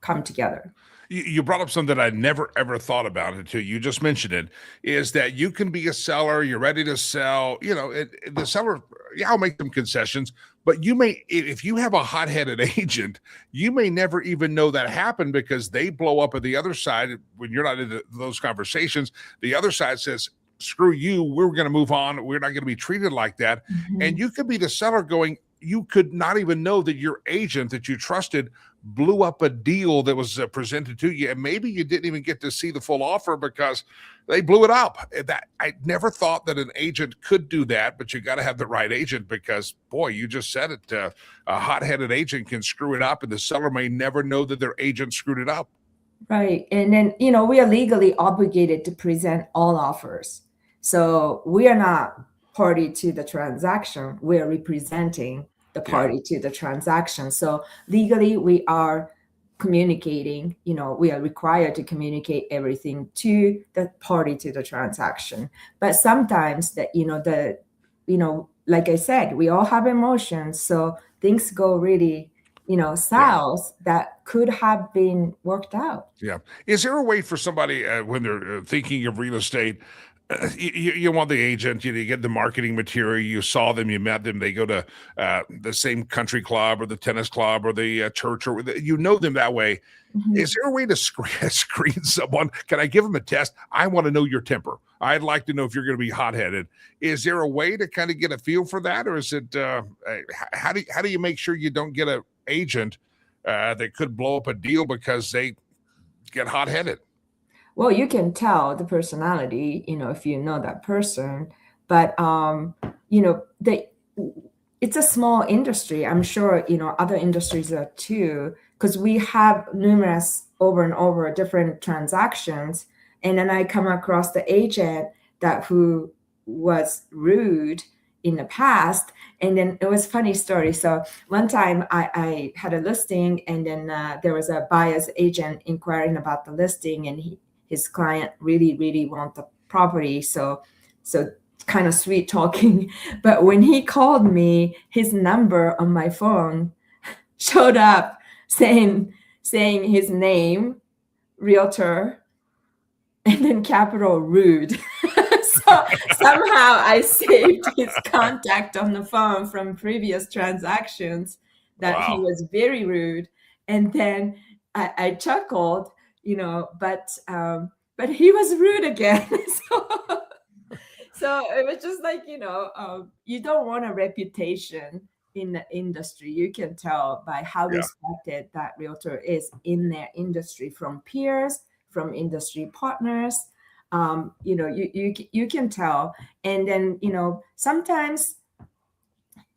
come together. You brought up something that I never ever thought about until you just mentioned it, is that you can be a seller, you're ready to sell, the seller, yeah, I'll make them concessions, but you may, if you have a hot-headed agent, you may never even know that happened because they blow up at the other side when you're not in those conversations. The other side says, screw you, we're going to move on. We're not going to be treated like that. Mm-hmm. And you could be the seller going, you could not even know that your agent that you trusted blew up a deal that was presented to you, and maybe you didn't even get to see the full offer because they blew it up. That I never thought that an agent could do that, but you got to have the right agent because, boy, you just said it. A hot-headed agent can screw it up, and the seller may never know that their agent screwed it up. Right, and then we are legally obligated to present all offers, so we are not party to the transaction. We are representing the party to the transaction. So legally, we are communicating, we are required to communicate everything to the party to the transaction. But sometimes that, like I said, we all have emotions. So things go really, south that could have been worked out. Yeah. Is there a way for somebody when they're thinking of real estate, you want the agent, you get the marketing material, you saw them, you met them, they go to the same country club or the tennis club or the church, or you know them that way. Mm-hmm. Is there a way to screen someone? Can I give them a test? I want to know your temper. I'd like to know if you're going to be hot-headed. Is there a way to kind of get a feel for that? Or is it, how do you make sure you don't get an agent that could blow up a deal because they get hot-headed? Well, you can tell the personality, if you know that person, but it's a small industry. I'm sure other industries are too, because we have numerous over and over different transactions, and then I come across the agent who was rude in the past. And then it was a funny story. So one time I had a listing, and then there was a buyer's agent inquiring about the listing, and his client really want the property. So kind of sweet talking. But when he called me, his number on my phone showed up saying his name, realtor, and then capital rude. So somehow I saved his contact on the phone from previous transactions that he was very rude. And then I chuckled, but he was rude again. So it was just like, you don't want a reputation in the industry. You can tell by how respected that realtor is in their industry, from peers, from industry partners. You can tell. And then, sometimes,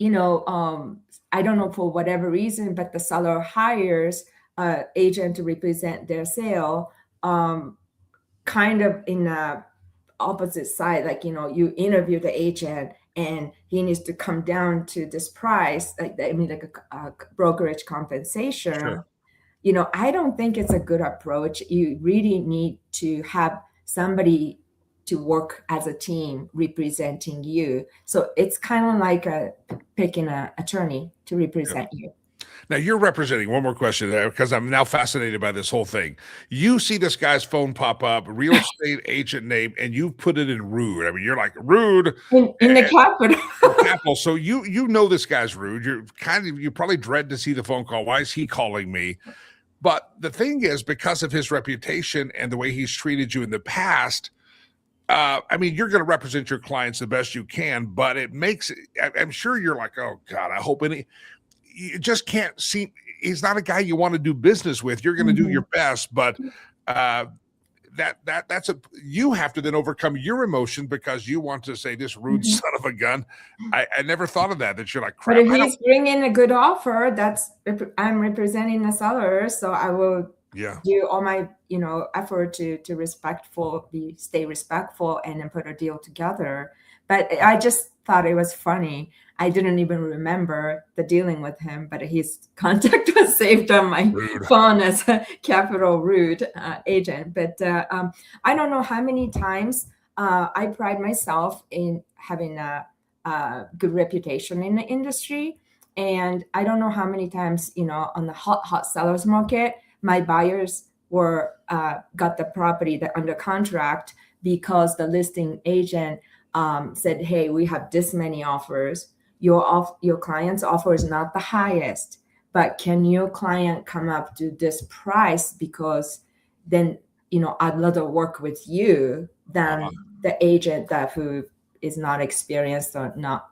I don't know, for whatever reason, but the seller hires an agent to represent their sale, kind of in a opposite side, like you interview the agent and he needs to come down to this price, like a brokerage compensation. Sure. I don't think it's a good approach. You really need to have somebody to work as a team representing you. So it's kind of like picking an attorney to represent you. Now you're representing, one more question there, because I'm now fascinated by this whole thing. You see this guy's phone pop up, real estate agent name, and you put it in rude. I mean, you're like rude in the capital. So you know this guy's rude. You probably dread to see the phone call. Why is he calling me? But the thing is, because of his reputation and the way he's treated you in the past, I mean, you're going to represent your clients the best you can, but I'm sure you're like, oh God, I hope you just can't see. He's not a guy you want to do business with. You're going to do your best, but you have to then overcome your emotion because you want to say, this rude son of a gun. I never thought of that you're like, crap. But if he's bringing a good offer, I'm representing the seller, so I will do all my effort to stay respectful and then put a deal together. But I just thought it was funny. I didn't even remember the dealing with him, but his contact was saved on my phone as a capital rude agent. But I don't know how many times I pride myself in having a good reputation in the industry. And I don't know how many times, on the hot sellers market, my buyers got the property under contract because the listing agent said, hey, we have this many offers. Your client's offer is not the highest, but can your client come up to this price? Because then, I'd rather work with you than the agent who is not experienced or not,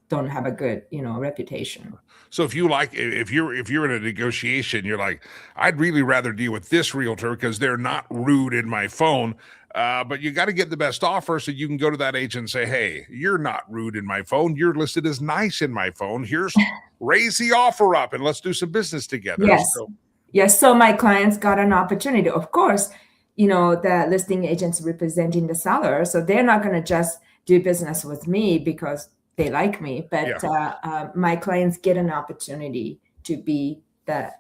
don't have a good, reputation. So if you're in a negotiation, you're like, I'd really rather deal with this realtor because they're not rude in my phone. But you got to get the best offer so you can go to that agent and say, hey, you're not rude in my phone. You're listed as nice in my phone. Raise the offer up and let's do some business together. Yes. Yes. So my clients got an opportunity. Of course, the listing agent's representing the seller. So they're not going to just do business with me because they like me. But my clients get an opportunity to be and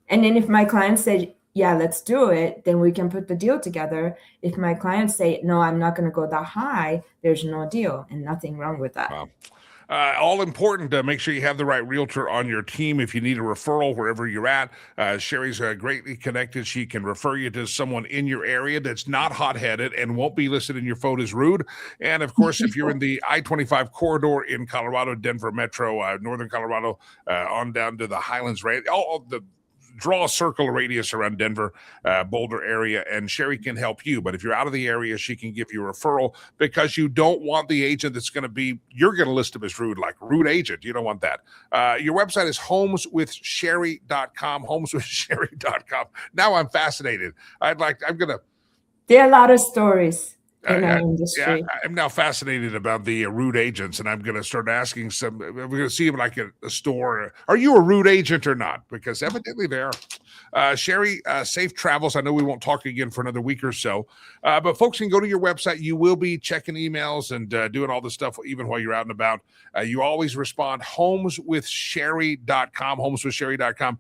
then if my clients say, yeah, let's do it, then we can put the deal together. If my clients say, no, I'm not going to go that high, there's no deal, and nothing wrong with that. Wow. All important to make sure you have the right realtor on your team. If you need a referral wherever you're at, Sherry's greatly connected. She can refer you to someone in your area that's not hot-headed and won't be listed in your phone as rude. And of course, if you're in the I-25 corridor in Colorado, Denver Metro, Northern Colorado, on down to the Highlands, all the draw a circle radius around Denver, Boulder area, and Sherry can help you. But if you're out of the area, she can give you a referral because you don't want the agent that's going to be, you're going to list them as rude, like rude agent. You don't want that. Your website is homeswithsherry.com, homeswithsherry.com. Now I'm fascinated. There are a lot of stories. in our Yeah, industry. I'm now fascinated about the root agents, and I'm going to start asking some. We're going to see them like at a store. Are you a root agent or not? Because evidently they are. Sherry, safe travels. I know we won't talk again for another week or so, but folks can go to your website. You will be checking emails and doing all this stuff even while you're out and about. You always respond. Homeswithsherry.com. Homeswithsherry.com.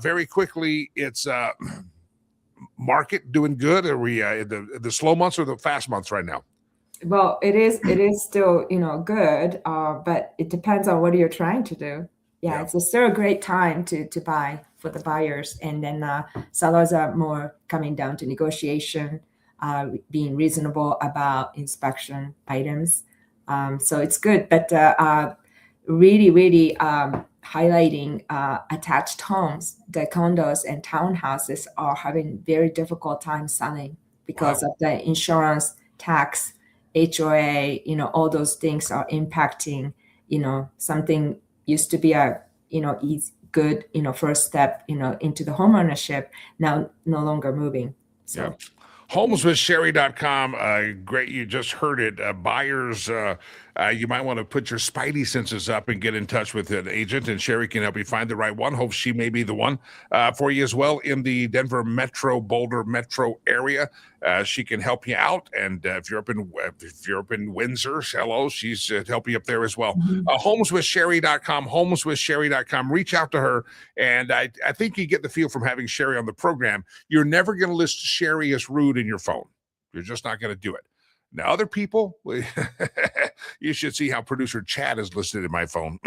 Very quickly, it's. Market doing good? Are we the slow months or the fast months right now? Well, it is still, good, but it depends on what you're trying to do. Yeah, it's still a great time to buy for the buyers, and then sellers are more coming down to negotiation, being reasonable about inspection items. So it's good, but really highlighting attached homes, the condos and townhouses are having very difficult time selling because of the insurance, tax, HOA, all those things are impacting, something used to be a, easy, good, first step, into the home ownership, now no longer moving. So. Yeah. Homeswithsherry.com. Great. You just heard it. Buyers, you might want to put your spidey senses up and get in touch with an agent, and Sherry can help you find the right one. Hope she may be the one for you as well in the Denver Metro, Boulder Metro area. She can help you out, and if you're up in Windsor, hello, she's help you up there as well. Homeswithsherry.com. Homeswithsherry.com. Reach out to her, and I think you get the feel from having Sherry on the program. You're never going to list Sherry as rude in your phone. You're just not going to do it. Now, other people, you should see how producer Chad is listed in my phone.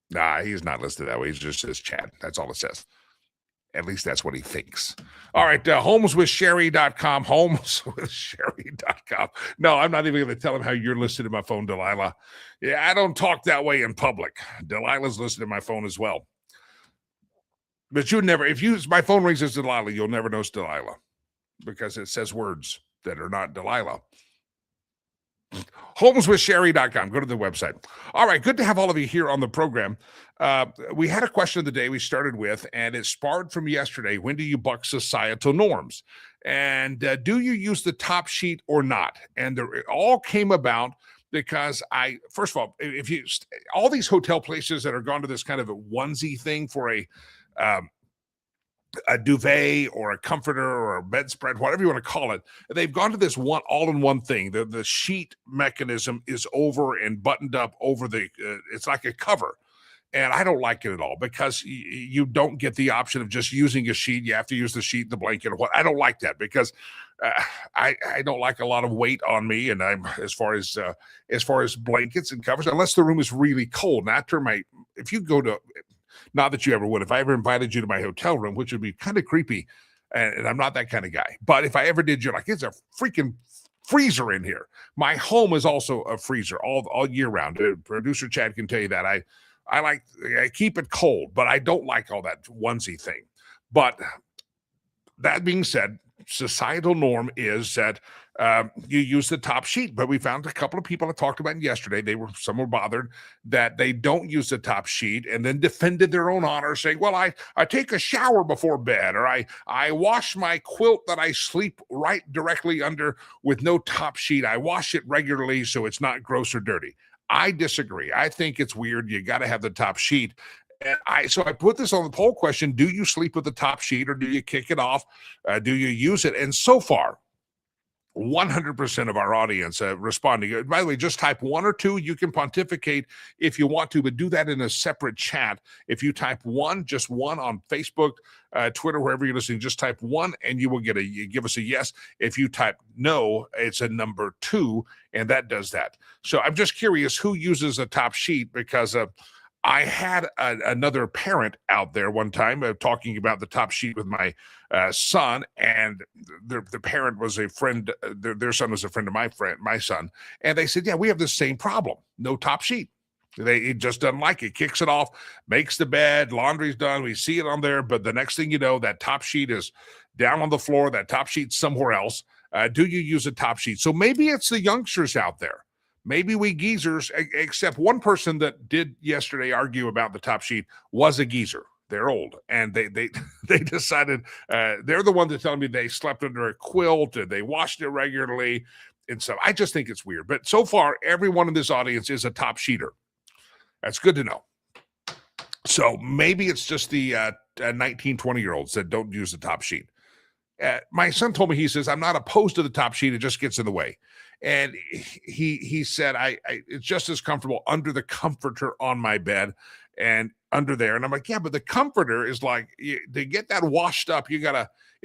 Nah, he's not listed that way. He just says Chad. That's all it says. At least that's what he thinks. All right, homeswithsherry.com, homeswithsherry.com. No, I'm not even going to tell him how you're listed in my phone, Delilah. Yeah, I don't talk that way in public. Delilah's listed in my phone as well. But you never, my phone rings as Delilah, you'll never know it's Delilah because it says words that are not Delilah. Homeswithsherry.com. Go to the website. All right. Good to have all of you here on the program. We had a question of the day we started with, and it sparred from yesterday. When do you buck societal norms? And do you use the top sheet or not? And it all came about because first of all, if you, all these hotel places that are gone to this kind of a onesie thing for a duvet or a comforter or a bedspread, whatever you want to call it, they've gone to this one all-in-one thing. The sheet mechanism is over and buttoned up over the, it's like a cover. And I don't like it at all because you don't get the option of just using a sheet. You have to use the sheet, the blanket, or what. I don't like that because I don't like a lot of weight on me. And I'm as far as blankets and covers, unless the room is really cold. Not if you go to, not that you ever would, if I ever invited you to my hotel room, which would be kind of creepy, and I'm not that kind of guy. But if I ever did, you're like, it's a freaking freezer in here. My home is also a freezer all year round. Producer Chad can tell you that. I keep it cold, but I don't like all that onesie thing. But that being said, societal norm is that you use the top sheet. But we found a couple of people that talked about it yesterday. Some were bothered that they don't use the top sheet and then defended their own honor, saying, well, I take a shower before bed, or I wash my quilt that I sleep right directly under with no top sheet. I wash it regularly so it's not gross or dirty. I disagree. I think it's weird. You got to have the top sheet. And so I put this on the poll question. Do you sleep with the top sheet or do you kick it off? Do you use it? And so far, 100% of our audience responding. By the way, just type 1 or 2. You can pontificate if you want to, but do that in a separate chat. If you type 1, just 1 on Facebook, Twitter, wherever you're listening, just type 1 and you will give us a yes. If you type no, it's a number 2, and that does that. So I'm just curious who uses a top sheet, because I had another parent out there one time talking about the top sheet with my son, and the parent was a friend. Their son was a friend of my son, and they said, "Yeah, we have the same problem. No top sheet. It just doesn't like it. Kicks it off, makes the bed, laundry's done. We see it on there, but the next thing you know, that top sheet is down on the floor. That top sheet's somewhere else. Do you use a top sheet? So maybe it's the youngsters out there. Maybe we geezers, except one person that did yesterday argue about the top sheet was a geezer. They're old, and they they decided they're the ones that tell me they slept under a quilt and they washed it regularly, and so I just think it's weird. But so far, everyone in this audience is a top sheeter. That's good to know. So maybe it's just the 19, 20-year-olds that don't use the top sheet. My son told me, he says, I'm not opposed to the top sheet. It just gets in the way. And he said, it's just as comfortable under the comforter on my bed and under there. And I'm like, yeah, but the comforter is like, to get that washed up, it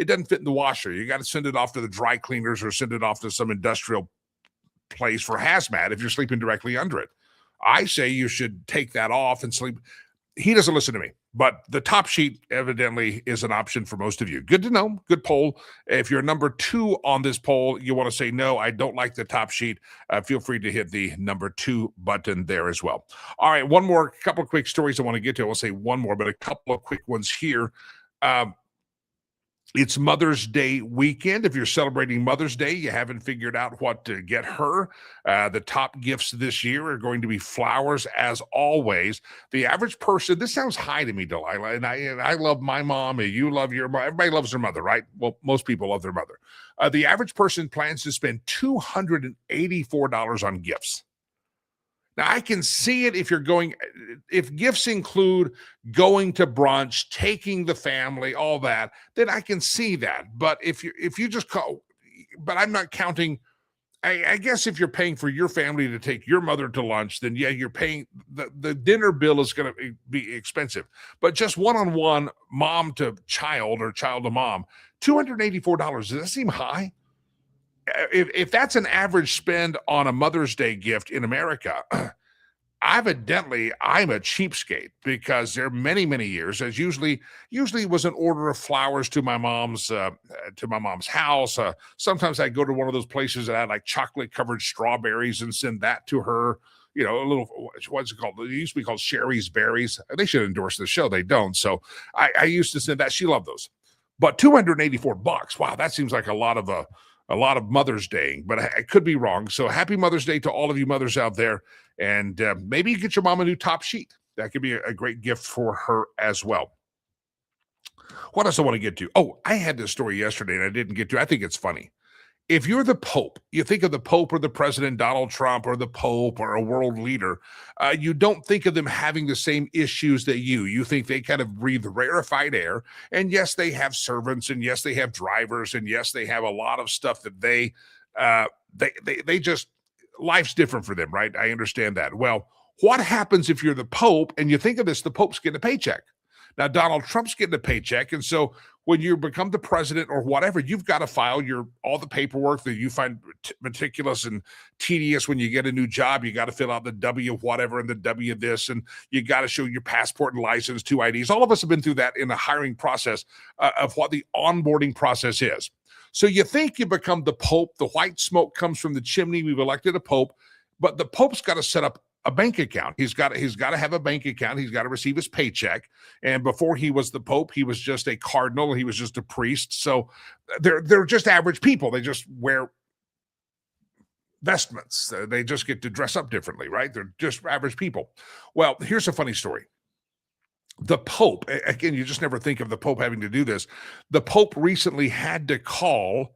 doesn't fit in the washer. You got to send it off to the dry cleaners or send it off to some industrial place for hazmat if you're sleeping directly under it. I say you should take that off and sleep. He doesn't listen to me, but the top sheet evidently is an option for most of you. Good to know. Good poll. If you're number 2 on this poll, you want to say, no, I don't like the top sheet. Feel free to hit the number 2 button there as well. All right. One more, couple of quick stories I want to get to. I will say one more, but a couple of quick ones here. It's Mother's Day weekend. If you're celebrating Mother's Day, you haven't figured out what to get her. The top gifts this year are going to be flowers, as always. The average person, this sounds high to me, Delilah, and I love my mom, and you love your mom. Everybody loves their mother, right? Well, most people love their mother. The average person plans to spend $284 on gifts. Now, I can see it if gifts include going to brunch, taking the family, all that, then I can see that. But if you just call, but I'm not counting, I guess if you're paying for your family to take your mother to lunch, then yeah, you're paying, the dinner bill is going to be expensive. But just one-on-one mom to child or child to mom, $284, does that seem high? If that's an average spend on a Mother's Day gift in America, evidently I'm a cheapskate, because there are many, many years, as usually was an order of flowers to my mom's house. Sometimes I go to one of those places that had like chocolate covered strawberries and send that to her. You know, a little, what's it called? It used to be called Sherry's Berries. They should endorse the show. They don't. So I used to send that. She loved those. But $284, wow, that seems like a lot of Mother's Day, but I could be wrong. So happy Mother's Day to all of you mothers out there. And maybe you get your mom a new top sheet. That could be a great gift for her as well. What else I want to get to? Oh, I had this story yesterday and I didn't get to. I think it's funny. If you're the Pope, you think of the Pope or the President, Donald Trump, or the Pope or a world leader, you don't think of them having the same issues that you think they kind of breathe rarefied air. And yes, they have servants, and yes, they have drivers, and yes, they have a lot of stuff that they just, life's different for them, right? I understand that. Well, what happens if you're the Pope and you think of this, the Pope's getting a paycheck? Now, Donald Trump's getting a paycheck, and so when you become the president or whatever, you've got to file all the paperwork that you find meticulous and tedious when you get a new job. You got to fill out the W whatever and the W this, and you got to show your passport and license, 2 IDs. All of us have been through that in the hiring process of what the onboarding process is. So you think you become the Pope, the white smoke comes from the chimney, we've elected a Pope, but the Pope's got to set up a bank account. He's got to have a bank account. He's got to receive his paycheck. And before he was the Pope, he was just a cardinal. He was just a priest. So they're just average people. They just wear vestments. They just get to dress up differently, right? They're just average people. Well, here's a funny story. The Pope, again, you just never think of the Pope having to do this. The Pope recently had to call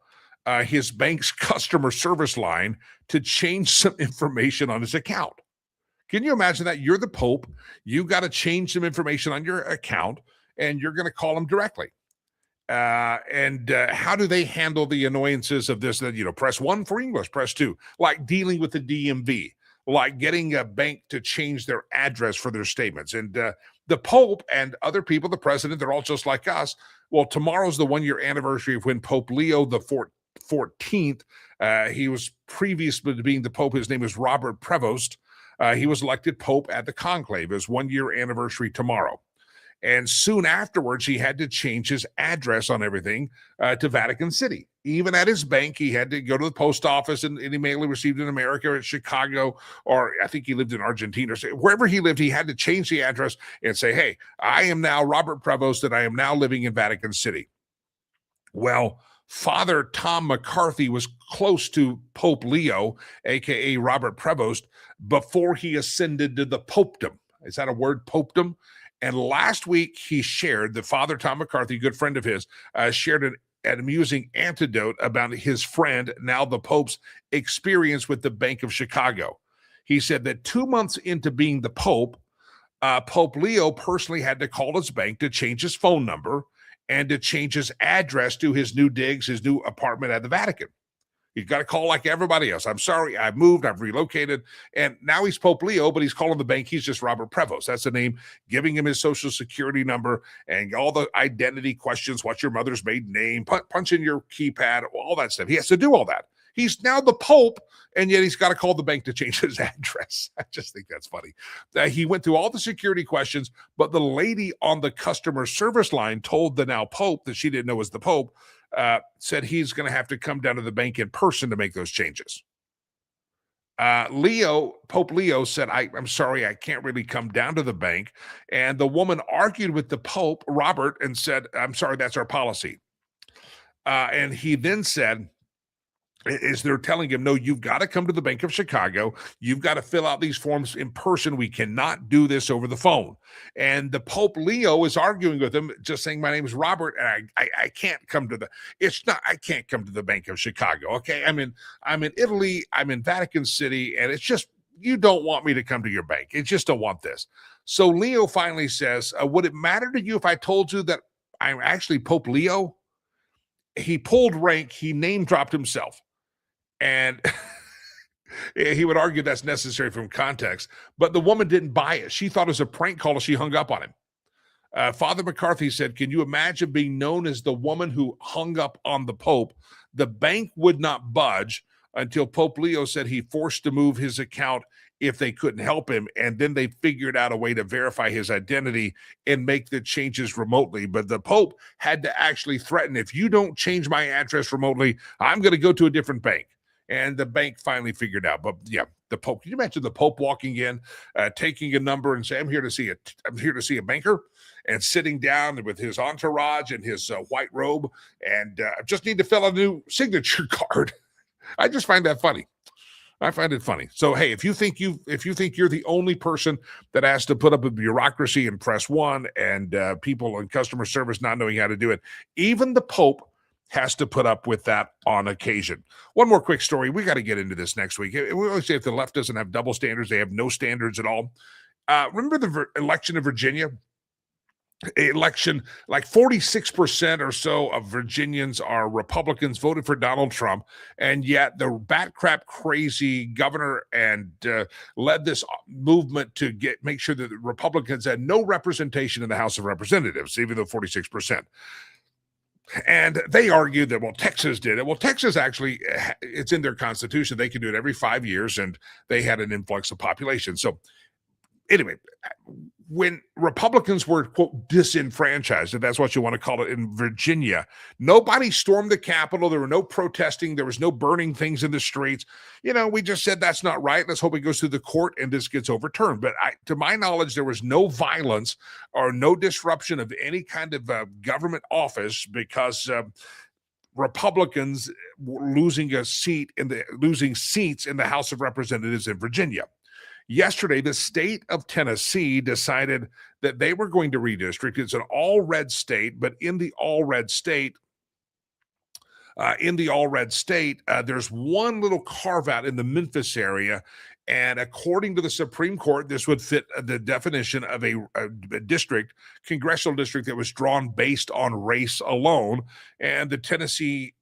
his bank's customer service line to change some information on his account. Can you imagine that? You're the Pope. You got to change some information on your account, and you're going to call them directly. And how do they handle the annoyances of this? That, press 1 for English, press 2, like dealing with the DMV, like getting a bank to change their address for their statements. And the Pope and other people, the president, they're all just like us. Well, tomorrow's the 1-year anniversary of when Pope Leo the 14th, he was previous to being the Pope. His name is Robert Prevost. He was elected Pope at the conclave. His 1-year anniversary tomorrow. And soon afterwards, he had to change his address on everything to Vatican City. Even at his bank, he had to go to the post office, and any mail he received in America or in Chicago, or I think he lived in Argentina, or wherever he lived, he had to change the address and say, hey, I am now Robert Prevost, and I am now living in Vatican City. Well, Father Tom McCarthy was close to Pope Leo, a.k.a. Robert Prevost, before he ascended to the popedom. Is that a word, popedom? And last week, he shared, the father, Tom McCarthy, a good friend of his, shared an amusing anecdote about his friend, now the Pope's, experience with the Bank of Chicago. He said that 2 months into being the Pope, Pope Leo personally had to call his bank to change his phone number and to change his address to his new digs, his new apartment at the Vatican. He's got to call like everybody else. I'm sorry, I've moved, I've relocated. And now he's Pope Leo, but he's calling the bank. He's just Robert Prevost. That's the name, giving him his social security number and all the identity questions. What's your mother's maiden name? Punch in your keypad, all that stuff. He has to do all that. He's now the Pope, and yet he's got to call the bank to change his address. I just think that's funny. He went through all the security questions, but the lady on the customer service line told the now Pope that she didn't know was the Pope, said he's going to have to come down to the bank in person to make those changes. Pope Leo said, I'm sorry, I can't really come down to the bank. And the woman argued with the Pope, Robert, and said, I'm sorry, that's our policy. And he then said, is they're telling him, no, you've got to come to the Bank of Chicago. You've got to fill out these forms in person. We cannot do this over the phone. And the Pope Leo is arguing with him, just saying, my name is Robert, and I can't come to I can't come to the Bank of Chicago. Okay. I'm in Italy. I'm in Vatican City. And it's just, you don't want me to come to your bank. You just don't want this. So Leo finally says, would it matter to you if I told you that I'm actually Pope Leo? He pulled rank. He name dropped himself. And he would argue that's necessary from context, but the woman didn't buy it. She thought it was a prank call. She hung up on him. Father McCarthy said, can you imagine being known as the woman who hung up on the Pope? The bank would not budge until Pope Leo said he forced to move his account if they couldn't help him. And then they figured out a way to verify his identity and make the changes remotely. But the Pope had to actually threaten, if you don't change my address remotely, I'm going to go to a different bank. And the bank finally figured out. But yeah, the Pope, can you imagine the Pope walking in, taking a number and say, I'm here to see a banker, and sitting down with his entourage and his white robe, and just need to fill out a new signature card. I just find that funny. I find it funny. So, hey, if you think you're the only person that has to put up with bureaucracy and press one and people in customer service not knowing how to do it, even the Pope has to put up with that on occasion. One more quick story. We got to get into this next week. We always say if the left doesn't have double standards, they have no standards at all. Remember the election in Virginia? Election, like 46% or so of Virginians are Republicans, voted for Donald Trump, and yet the bat crap crazy governor and led this movement to make sure that the Republicans had no representation in the House of Representatives, even though 46%. And they argued that, well, Texas did it. Well, Texas actually, it's in their constitution. They can do it every 5 years, and they had an influx of population. So anyway, when Republicans were, quote, disenfranchised, if that's what you want to call it, in Virginia, nobody stormed the Capitol. There were no protesting. There was no burning things in the streets. We just said that's not right. Let's hope it goes through the court and this gets overturned. But to my knowledge, there was no violence or no disruption of any kind of government office because Republicans were losing seats in the House of Representatives in Virginia. Yesterday, the state of Tennessee decided that they were going to redistrict. It's an all-red state, but in the all-red state, there's one little carve-out in the Memphis area, and according to the Supreme Court, this would fit the definition of a congressional district that was drawn based on race alone. And the Tennessee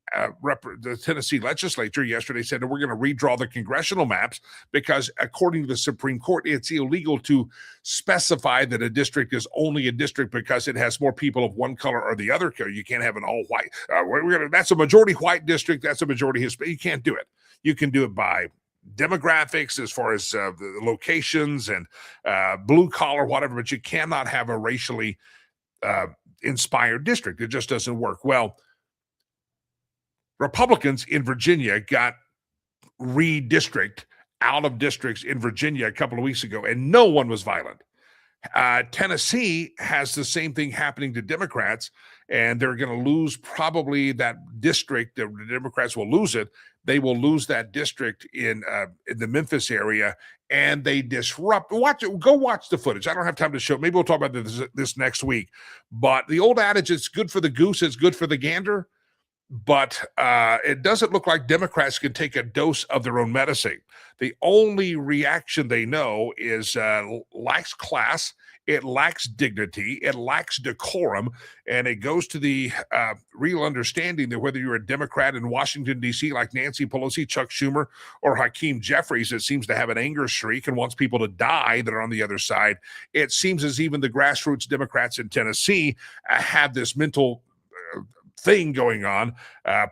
legislature yesterday said that we're going to redraw the congressional maps because, according to the Supreme Court, it's illegal to specify that a district is only a district because it has more people of one color or the other color. You can't have an all white. That's a majority white district. That's a majority Hispanic. You can't do it. You can do it by demographics as far as the locations and blue collar, whatever, but you cannot have a racially inspired district. It just doesn't work. Well, Republicans in Virginia got redistricted out of districts in Virginia a couple of weeks ago, and no one was violent. Tennessee has the same thing happening to Democrats, and they're going to lose probably that district. The Democrats will lose it. They will lose that district in the Memphis area, and they disrupt. Go watch the footage. I don't have time to show. Maybe we'll talk about this next week. But the old adage, it's good for the goose, it's good for the gander. But it doesn't look like Democrats can take a dose of their own medicine. The only reaction they know is lacks class, it lacks dignity, it lacks decorum, and it goes to the real understanding that whether you're a Democrat in Washington, D.C., like Nancy Pelosi, Chuck Schumer, or Hakeem Jeffries, that seems to have an anger streak and wants people to die that are on the other side, it seems as even the grassroots Democrats in Tennessee have this mental thing going on,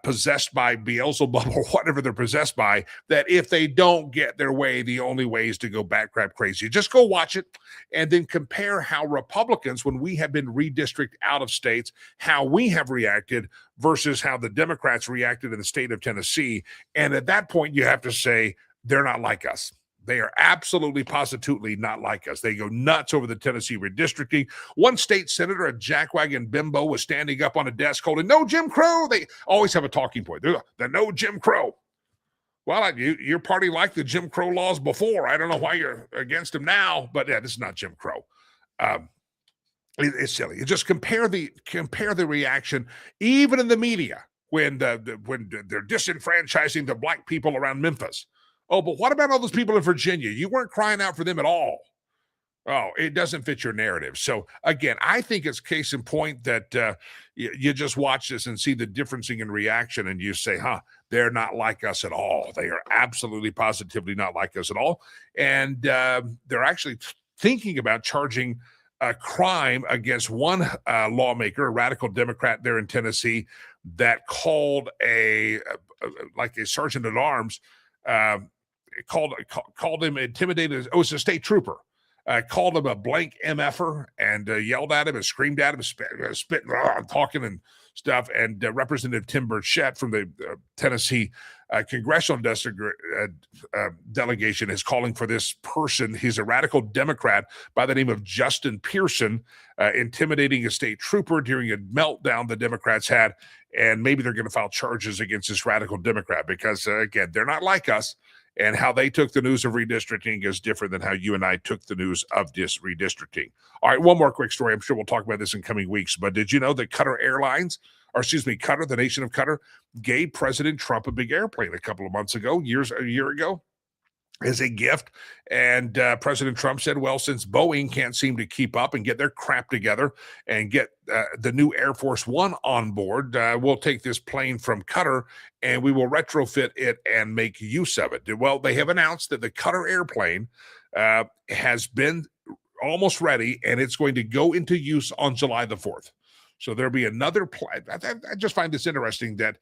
possessed by Beelzebub or whatever they're possessed by, that if they don't get their way, the only way is to go batcrap crazy. Just go watch it and then compare how Republicans, when we have been redistricted out of states, how we have reacted versus how the Democrats reacted in the state of Tennessee. And at that point, you have to say, they're not like us. They are absolutely, positively not like us. They go nuts over the Tennessee redistricting. One state senator, a jackwagon bimbo, was standing up on a desk holding "No Jim Crow." They always have a talking point. They're the "No Jim Crow." Well, your party liked the Jim Crow laws before. I don't know why you're against them now, but yeah, this is not Jim Crow. It's silly. You just compare the reaction, even in the media, when when they're disenfranchising the black people around Memphis. Oh, but what about all those people in Virginia? You weren't crying out for them at all. Oh, it doesn't fit your narrative. So, again, I think it's case in point that you just watch this and see the differencing in reaction, and you say, they're not like us at all. They are absolutely, positively not like us at all. And they're actually thinking about charging a crime against one lawmaker, a radical Democrat there in Tennessee, that called a sergeant at arms, called him intimidated. Oh, it's a state trooper. Called him a blank MFer and yelled at him and screamed at him, spitting, talking and stuff. And Representative Tim Burchett from the Tennessee congressional delegation is calling for this person. He's a radical Democrat by the name of Justin Pearson, intimidating a state trooper during a meltdown the Democrats had. And maybe they're going to file charges against this radical Democrat because, again, they're not like us. And how they took the news of redistricting is different than how you and I took the news of this redistricting. All right, one more quick story. I'm sure we'll talk about this in coming weeks. But did you know that Qatar, the nation of Qatar, gave President Trump a big airplane a year ago, as a gift? And President Trump said, well, since Boeing can't seem to keep up and get their crap together and get the new Air Force One on board, we'll take this plane from Qatar and we will retrofit it and make use of it. Well, they have announced that the Qatar airplane has been almost ready, and it's going to go into use on July the 4th. So there'll be another plane. I just find this interesting that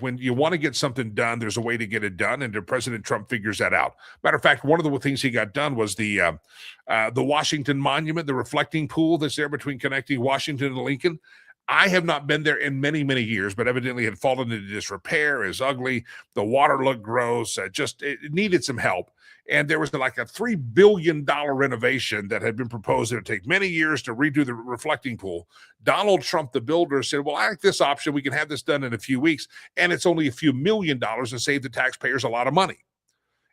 when you want to get something done, there's a way to get it done, and President Trump figures that out. Matter of fact, one of the things he got done was the Washington Monument, the reflecting pool that's there between connecting Washington and Lincoln. I have not been there in many, many years, but evidently had fallen into disrepair, is ugly. The water looked gross. It needed some help. And there was like a $3 billion renovation that had been proposed. It would take many years to redo the reflecting pool. Donald Trump, the builder, said, well, I like this option. We can have this done in a few weeks. And it's only a few $1 million and save the taxpayers a lot of money.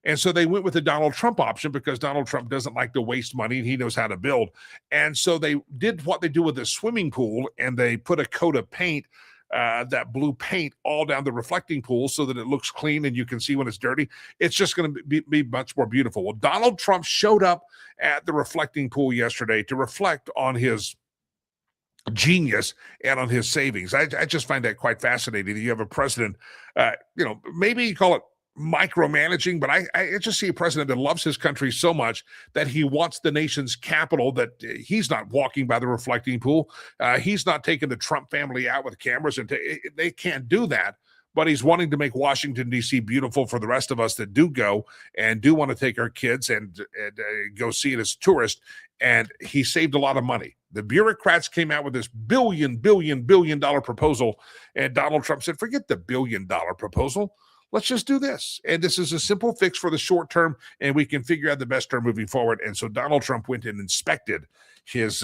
And so they went with the Donald Trump option because Donald Trump doesn't like to waste money and he knows how to build. And so they did what they do with the swimming pool, and they put a coat of paint, that blue paint, all down the reflecting pool so that it looks clean and you can see when it's dirty. It's just going to be much more beautiful. Well, Donald Trump showed up at the reflecting pool yesterday to reflect on his genius and on his savings. I just find that quite fascinating that you have a president, maybe you call it micromanaging, but I just see a president that loves his country so much that he wants the nation's capital, that he's not walking by the reflecting pool. He's not taking the Trump family out with cameras, and they can't do that. But he's wanting to make Washington, D.C. beautiful for the rest of us that do go and do want to take our kids and go see it as tourists. And he saved a lot of money. The bureaucrats came out with this billion dollar proposal, and Donald Trump said, forget the $1 billion proposal. Let's just do this. And this is a simple fix for the short term, and we can figure out the best term moving forward. And so Donald Trump went and inspected his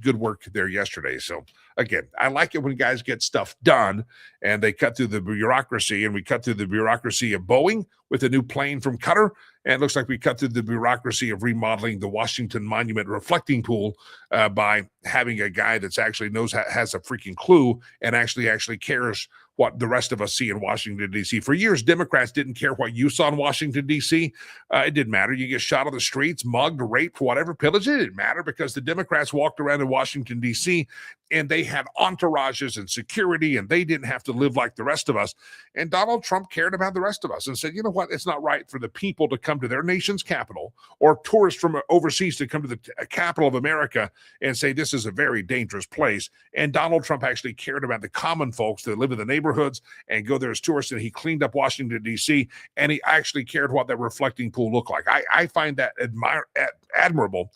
good work there yesterday. So again, I like it when guys get stuff done and they cut through the bureaucracy, and we cut through the bureaucracy of Boeing with a new plane from Qatar. And it looks like we cut through the bureaucracy of remodeling the Washington Monument reflecting pool by having a guy that's actually has a freaking clue and actually cares what the rest of us see in Washington, D.C. For years, Democrats didn't care what you saw in Washington, D.C. It didn't matter. You get shot on the streets, mugged, raped, whatever, pillaged. It didn't matter because the Democrats walked around in Washington, D.C., and they had entourages and security, and they didn't have to live like the rest of us. And Donald Trump cared about the rest of us and said, you know what? It's not right for the people to come to their nation's capital or tourists from overseas to come to the capital of America and say this is a very dangerous place. And Donald Trump actually cared about the common folks that live in the neighborhoods and go there as tourists, and he cleaned up Washington, D.C., and he actually cared what that reflecting pool looked like. I find that admirable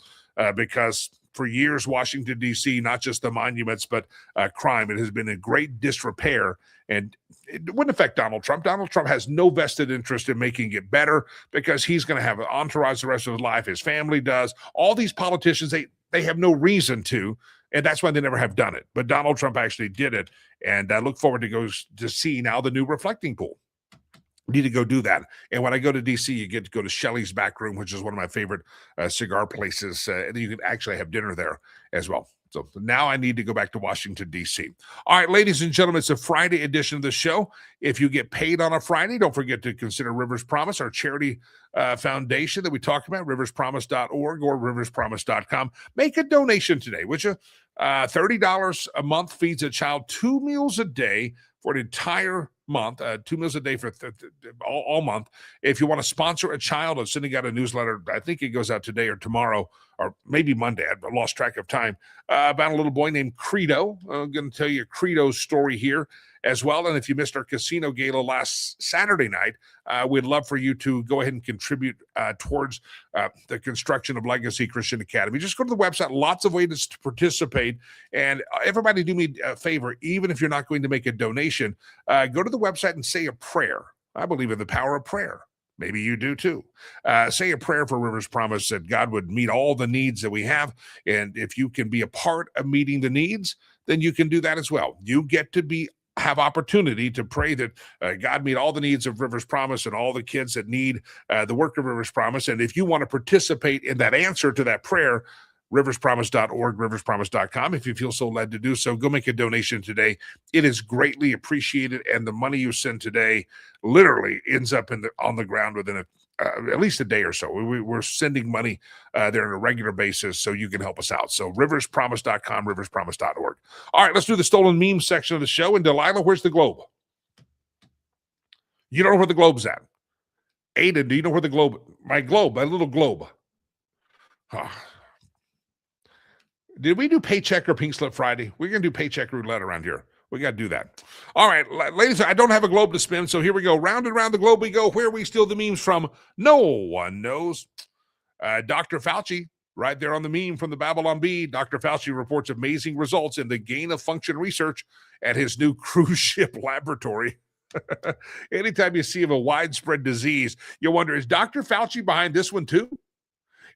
because for years, Washington, D.C., not just the monuments, but crime, it has been in great disrepair, and it wouldn't affect Donald Trump. Donald Trump has no vested interest in making it better because he's going to have an entourage the rest of his life. His family does. All these politicians, they have no reason to, and that's why they never have done it. But Donald Trump actually did it, and I look forward to see now the new reflecting pool. Need to go do that. And when I go to DC, you get to go to Shelley's Back Room, which is one of my favorite cigar places. You can actually have dinner there as well. So now I need to go back to Washington, D.C. All right, ladies and gentlemen, it's a Friday edition of the show. If you get paid on a Friday, don't forget to consider Rivers Promise, our charity foundation that we talked about, riverspromise.org or riverspromise.com. Make a donation today, would you? $30 a month feeds a child 2 meals a day for an entire month, 2 meals a day for all month. If you want to sponsor a child, I'm sending out a newsletter. I think it goes out today or tomorrow, or maybe Monday. I lost track of time. About a little boy named Credo. I'm going to tell you Credo's story here as well. And if you missed our casino gala last Saturday night, we'd love for you to go ahead and contribute towards the construction of Legacy Christian Academy. Just go to the website. Lots of ways to participate. And everybody do me a favor, even if you're not going to make a donation, go to the website and say a prayer. I believe in the power of prayer. Maybe you do too. Say a prayer for Rivers Promise that God would meet all the needs that we have. And if you can be a part of meeting the needs, then you can do that as well. You get to have opportunity to pray that God meet all the needs of Rivers Promise and all the kids that need the work of Rivers Promise. And if you want to participate in that answer to that prayer, riverspromise.org, riverspromise.com. If you feel so led to do so, go make a donation today. It is greatly appreciated, and the money you send today literally ends up on the ground within at least a day or so. We're sending money there on a regular basis so you can help us out. So riverspromise.com, riverspromise.org. All right, let's do the stolen meme section of the show. And Delilah, where's the globe? You don't know where the globe's at. Aiden, do you know where the globe, my little globe. Did we do Paycheck or Pink Slip Friday? We're going to do Paycheck Roulette around here. We got to do that. All right, ladies, I don't have a globe to spin, so here we go. Round and round the globe we go. Where we steal the memes from, no one knows. Dr. Fauci, right there on the meme from the Babylon Bee, Dr. Fauci reports amazing results in the gain-of-function research at his new cruise ship laboratory. Anytime you see of a widespread disease, you wonder, is Dr. Fauci behind this one too?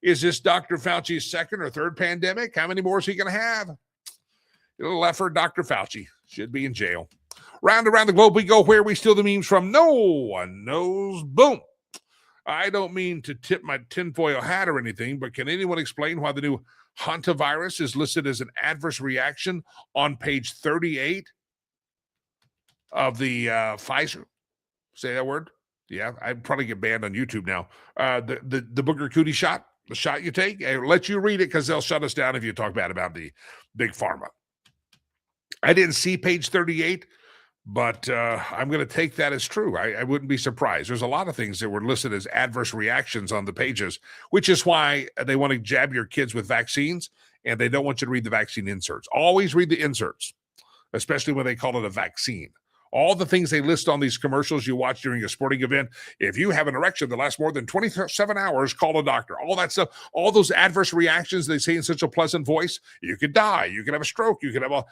Is this Dr. Fauci's second or third pandemic? How many more is he going to have? Little effort, Dr. Fauci should be in jail. Round around the globe we go. Where we steal the memes from, no one knows. Boom. I don't mean to tip my tinfoil hat or anything, but can anyone explain why the new hantavirus is listed as an adverse reaction on page 38 of the Pfizer? Say that word? Yeah, I'd probably get banned on YouTube now. The Booger Cootie shot. The shot you take, I'll let you read it because they'll shut us down if you talk bad about the big pharma. I didn't see page 38, but I'm going to take that as true. I wouldn't be surprised. There's a lot of things that were listed as adverse reactions on the pages, which is why they want to jab your kids with vaccines, and they don't want you to read the vaccine inserts. Always read the inserts, especially when they call it a vaccine. All the things they list on these commercials you watch during a sporting event. If you have an erection that lasts more than 27 hours, call a doctor. All that stuff, all those adverse reactions they say in such a pleasant voice. You could die. You could have a stroke. You could have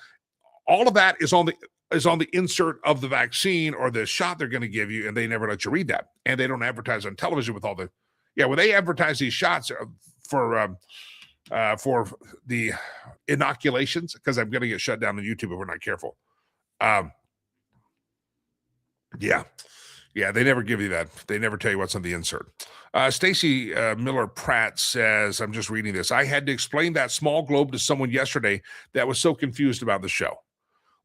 all of that is on the is on the insert of the vaccine or the shot they're going to give you, and they never let you read that. And they don't advertise on television with all the, when they advertise these shots for the inoculations, because I'm going to get shut down on YouTube if we're not careful. They never give you that. They never tell you what's on the insert. Stacy Miller Pratt says, I'm just reading this. I had to explain that small globe to someone yesterday that was so confused about the show.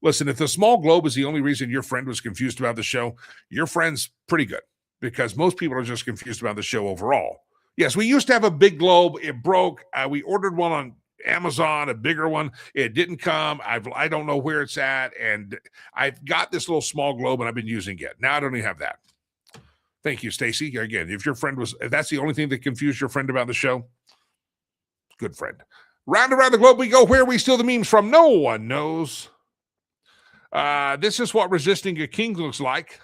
Listen, if the small globe is the only reason your friend was confused about the show, your friend's pretty good, because most people are just confused about the show overall. Yes, we used to have a big globe. It broke. We ordered one on Amazon, a bigger one. It didn't come. I don't know where it's at. And I've got this little small globe, and I've been using it. Now I don't even have that. Thank you, Stacy. Again, if that's the only thing that confused your friend about the show, good friend. Round around the globe we go. Where we steal the memes from, no one knows. This is what resisting a king looks like.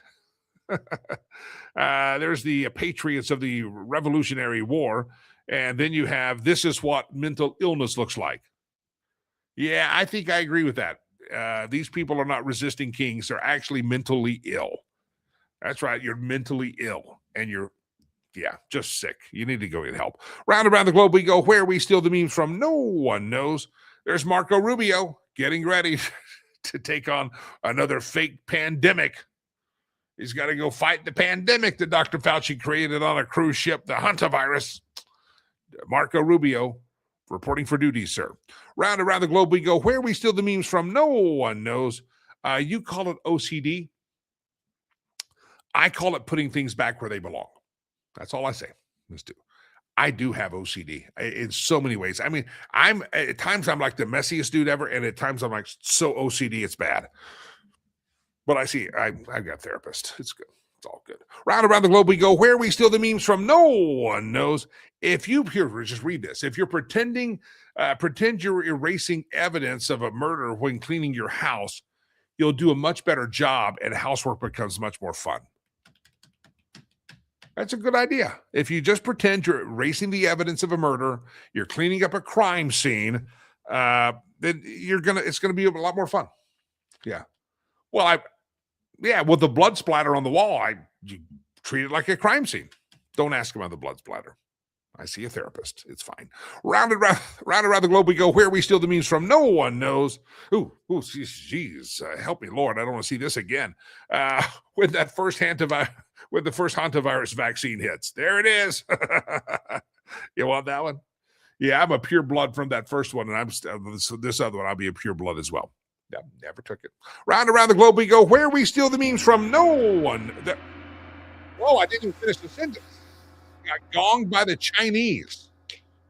There's the patriots of the Revolutionary War. And then you have, this is what mental illness looks like. Yeah, I think I agree with that. These people are not resisting kings. They're actually mentally ill. That's right. You're mentally ill and you're, just sick. You need to go get help. Round around the globe we go. Where we steal the memes from, no one knows. There's Marco Rubio getting ready to take on another fake pandemic. He's got to go fight the pandemic that Dr. Fauci created on a cruise ship, the hantavirus. Marco Rubio reporting for duty, sir. Round around the globe we go. Where we steal the memes from, no one knows. You call it OCD. I call it putting things back where they belong. That's all I say. Let's do. I do have OCD in so many ways. I mean, at times I'm like the messiest dude ever, and at times I'm like so OCD it's bad. But I've got a therapist. It's good. It's all good. Round around the globe we go. Where we steal the memes from, no one knows. If you just read this. If you're pretend you're erasing evidence of a murder when cleaning your house, you'll do a much better job, and housework becomes much more fun. That's a good idea. If you just pretend you're erasing the evidence of a murder, you're cleaning up a crime scene, then it's gonna be a lot more fun. Yeah. Well, with the blood splatter on the wall, you treat it like a crime scene. Don't ask about the blood splatter. I see a therapist. It's fine. Round around the globe we go. Where we steal the memes from, no one knows. Geez, help me, Lord. I don't want to see this again. When the first hantavirus vaccine hits. There it is. You want that one? Yeah, I'm a pure blood from that first one, and this other one, I'll be a pure blood as well. Yeah, never took it. Round around the globe we go. Where we steal the memes from, no one. I didn't even finish the sentence. Got gonged by the Chinese.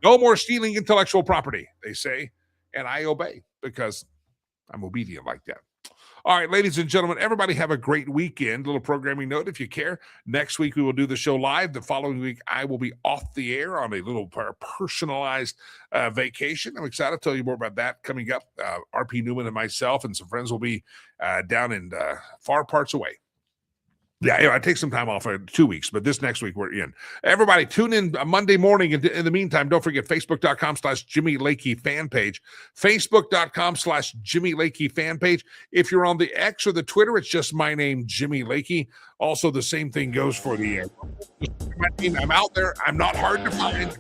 No more stealing intellectual property, they say, and I obey because I'm obedient like that. All right, ladies and gentlemen, everybody have a great weekend. Little programming note, if you care. Next week, we will do the show live. The following week, I will be off the air on a little personalized vacation. I'm excited to tell you more about that coming up. RP Newman and myself and some friends will be down in far parts away. Yeah, I take some time off for 2 weeks, but this next week we're in. Everybody tune in Monday morning. In the meantime, don't forget Facebook.com/Jimmy Lakey fan page. Facebook.com/Jimmy Lakey fan page. If you're on the X or the Twitter, it's just my name, Jimmy Lakey. Also, the same thing goes for the I'm out there. I'm not hard to find.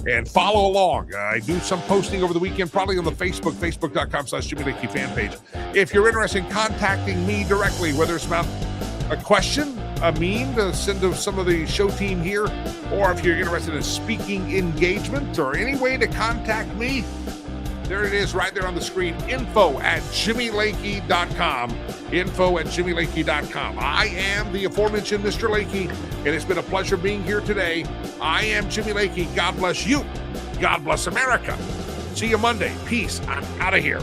And follow along. I do some posting over the weekend, probably on the Facebook.com/Jimmy Lakey fan page. If you're interested in contacting me directly, whether it's about a question, a meme to send to some of the show team here, or if you're interested in speaking engagement or any way to contact me, there it is right there on the screen. info@jimmylakey.com. info@jimmylakey.com. I am the aforementioned Mr. Lakey, and it's been a pleasure being here today. I am Jimmy Lakey. God bless you. God bless America. See you Monday. Peace. I'm out of here.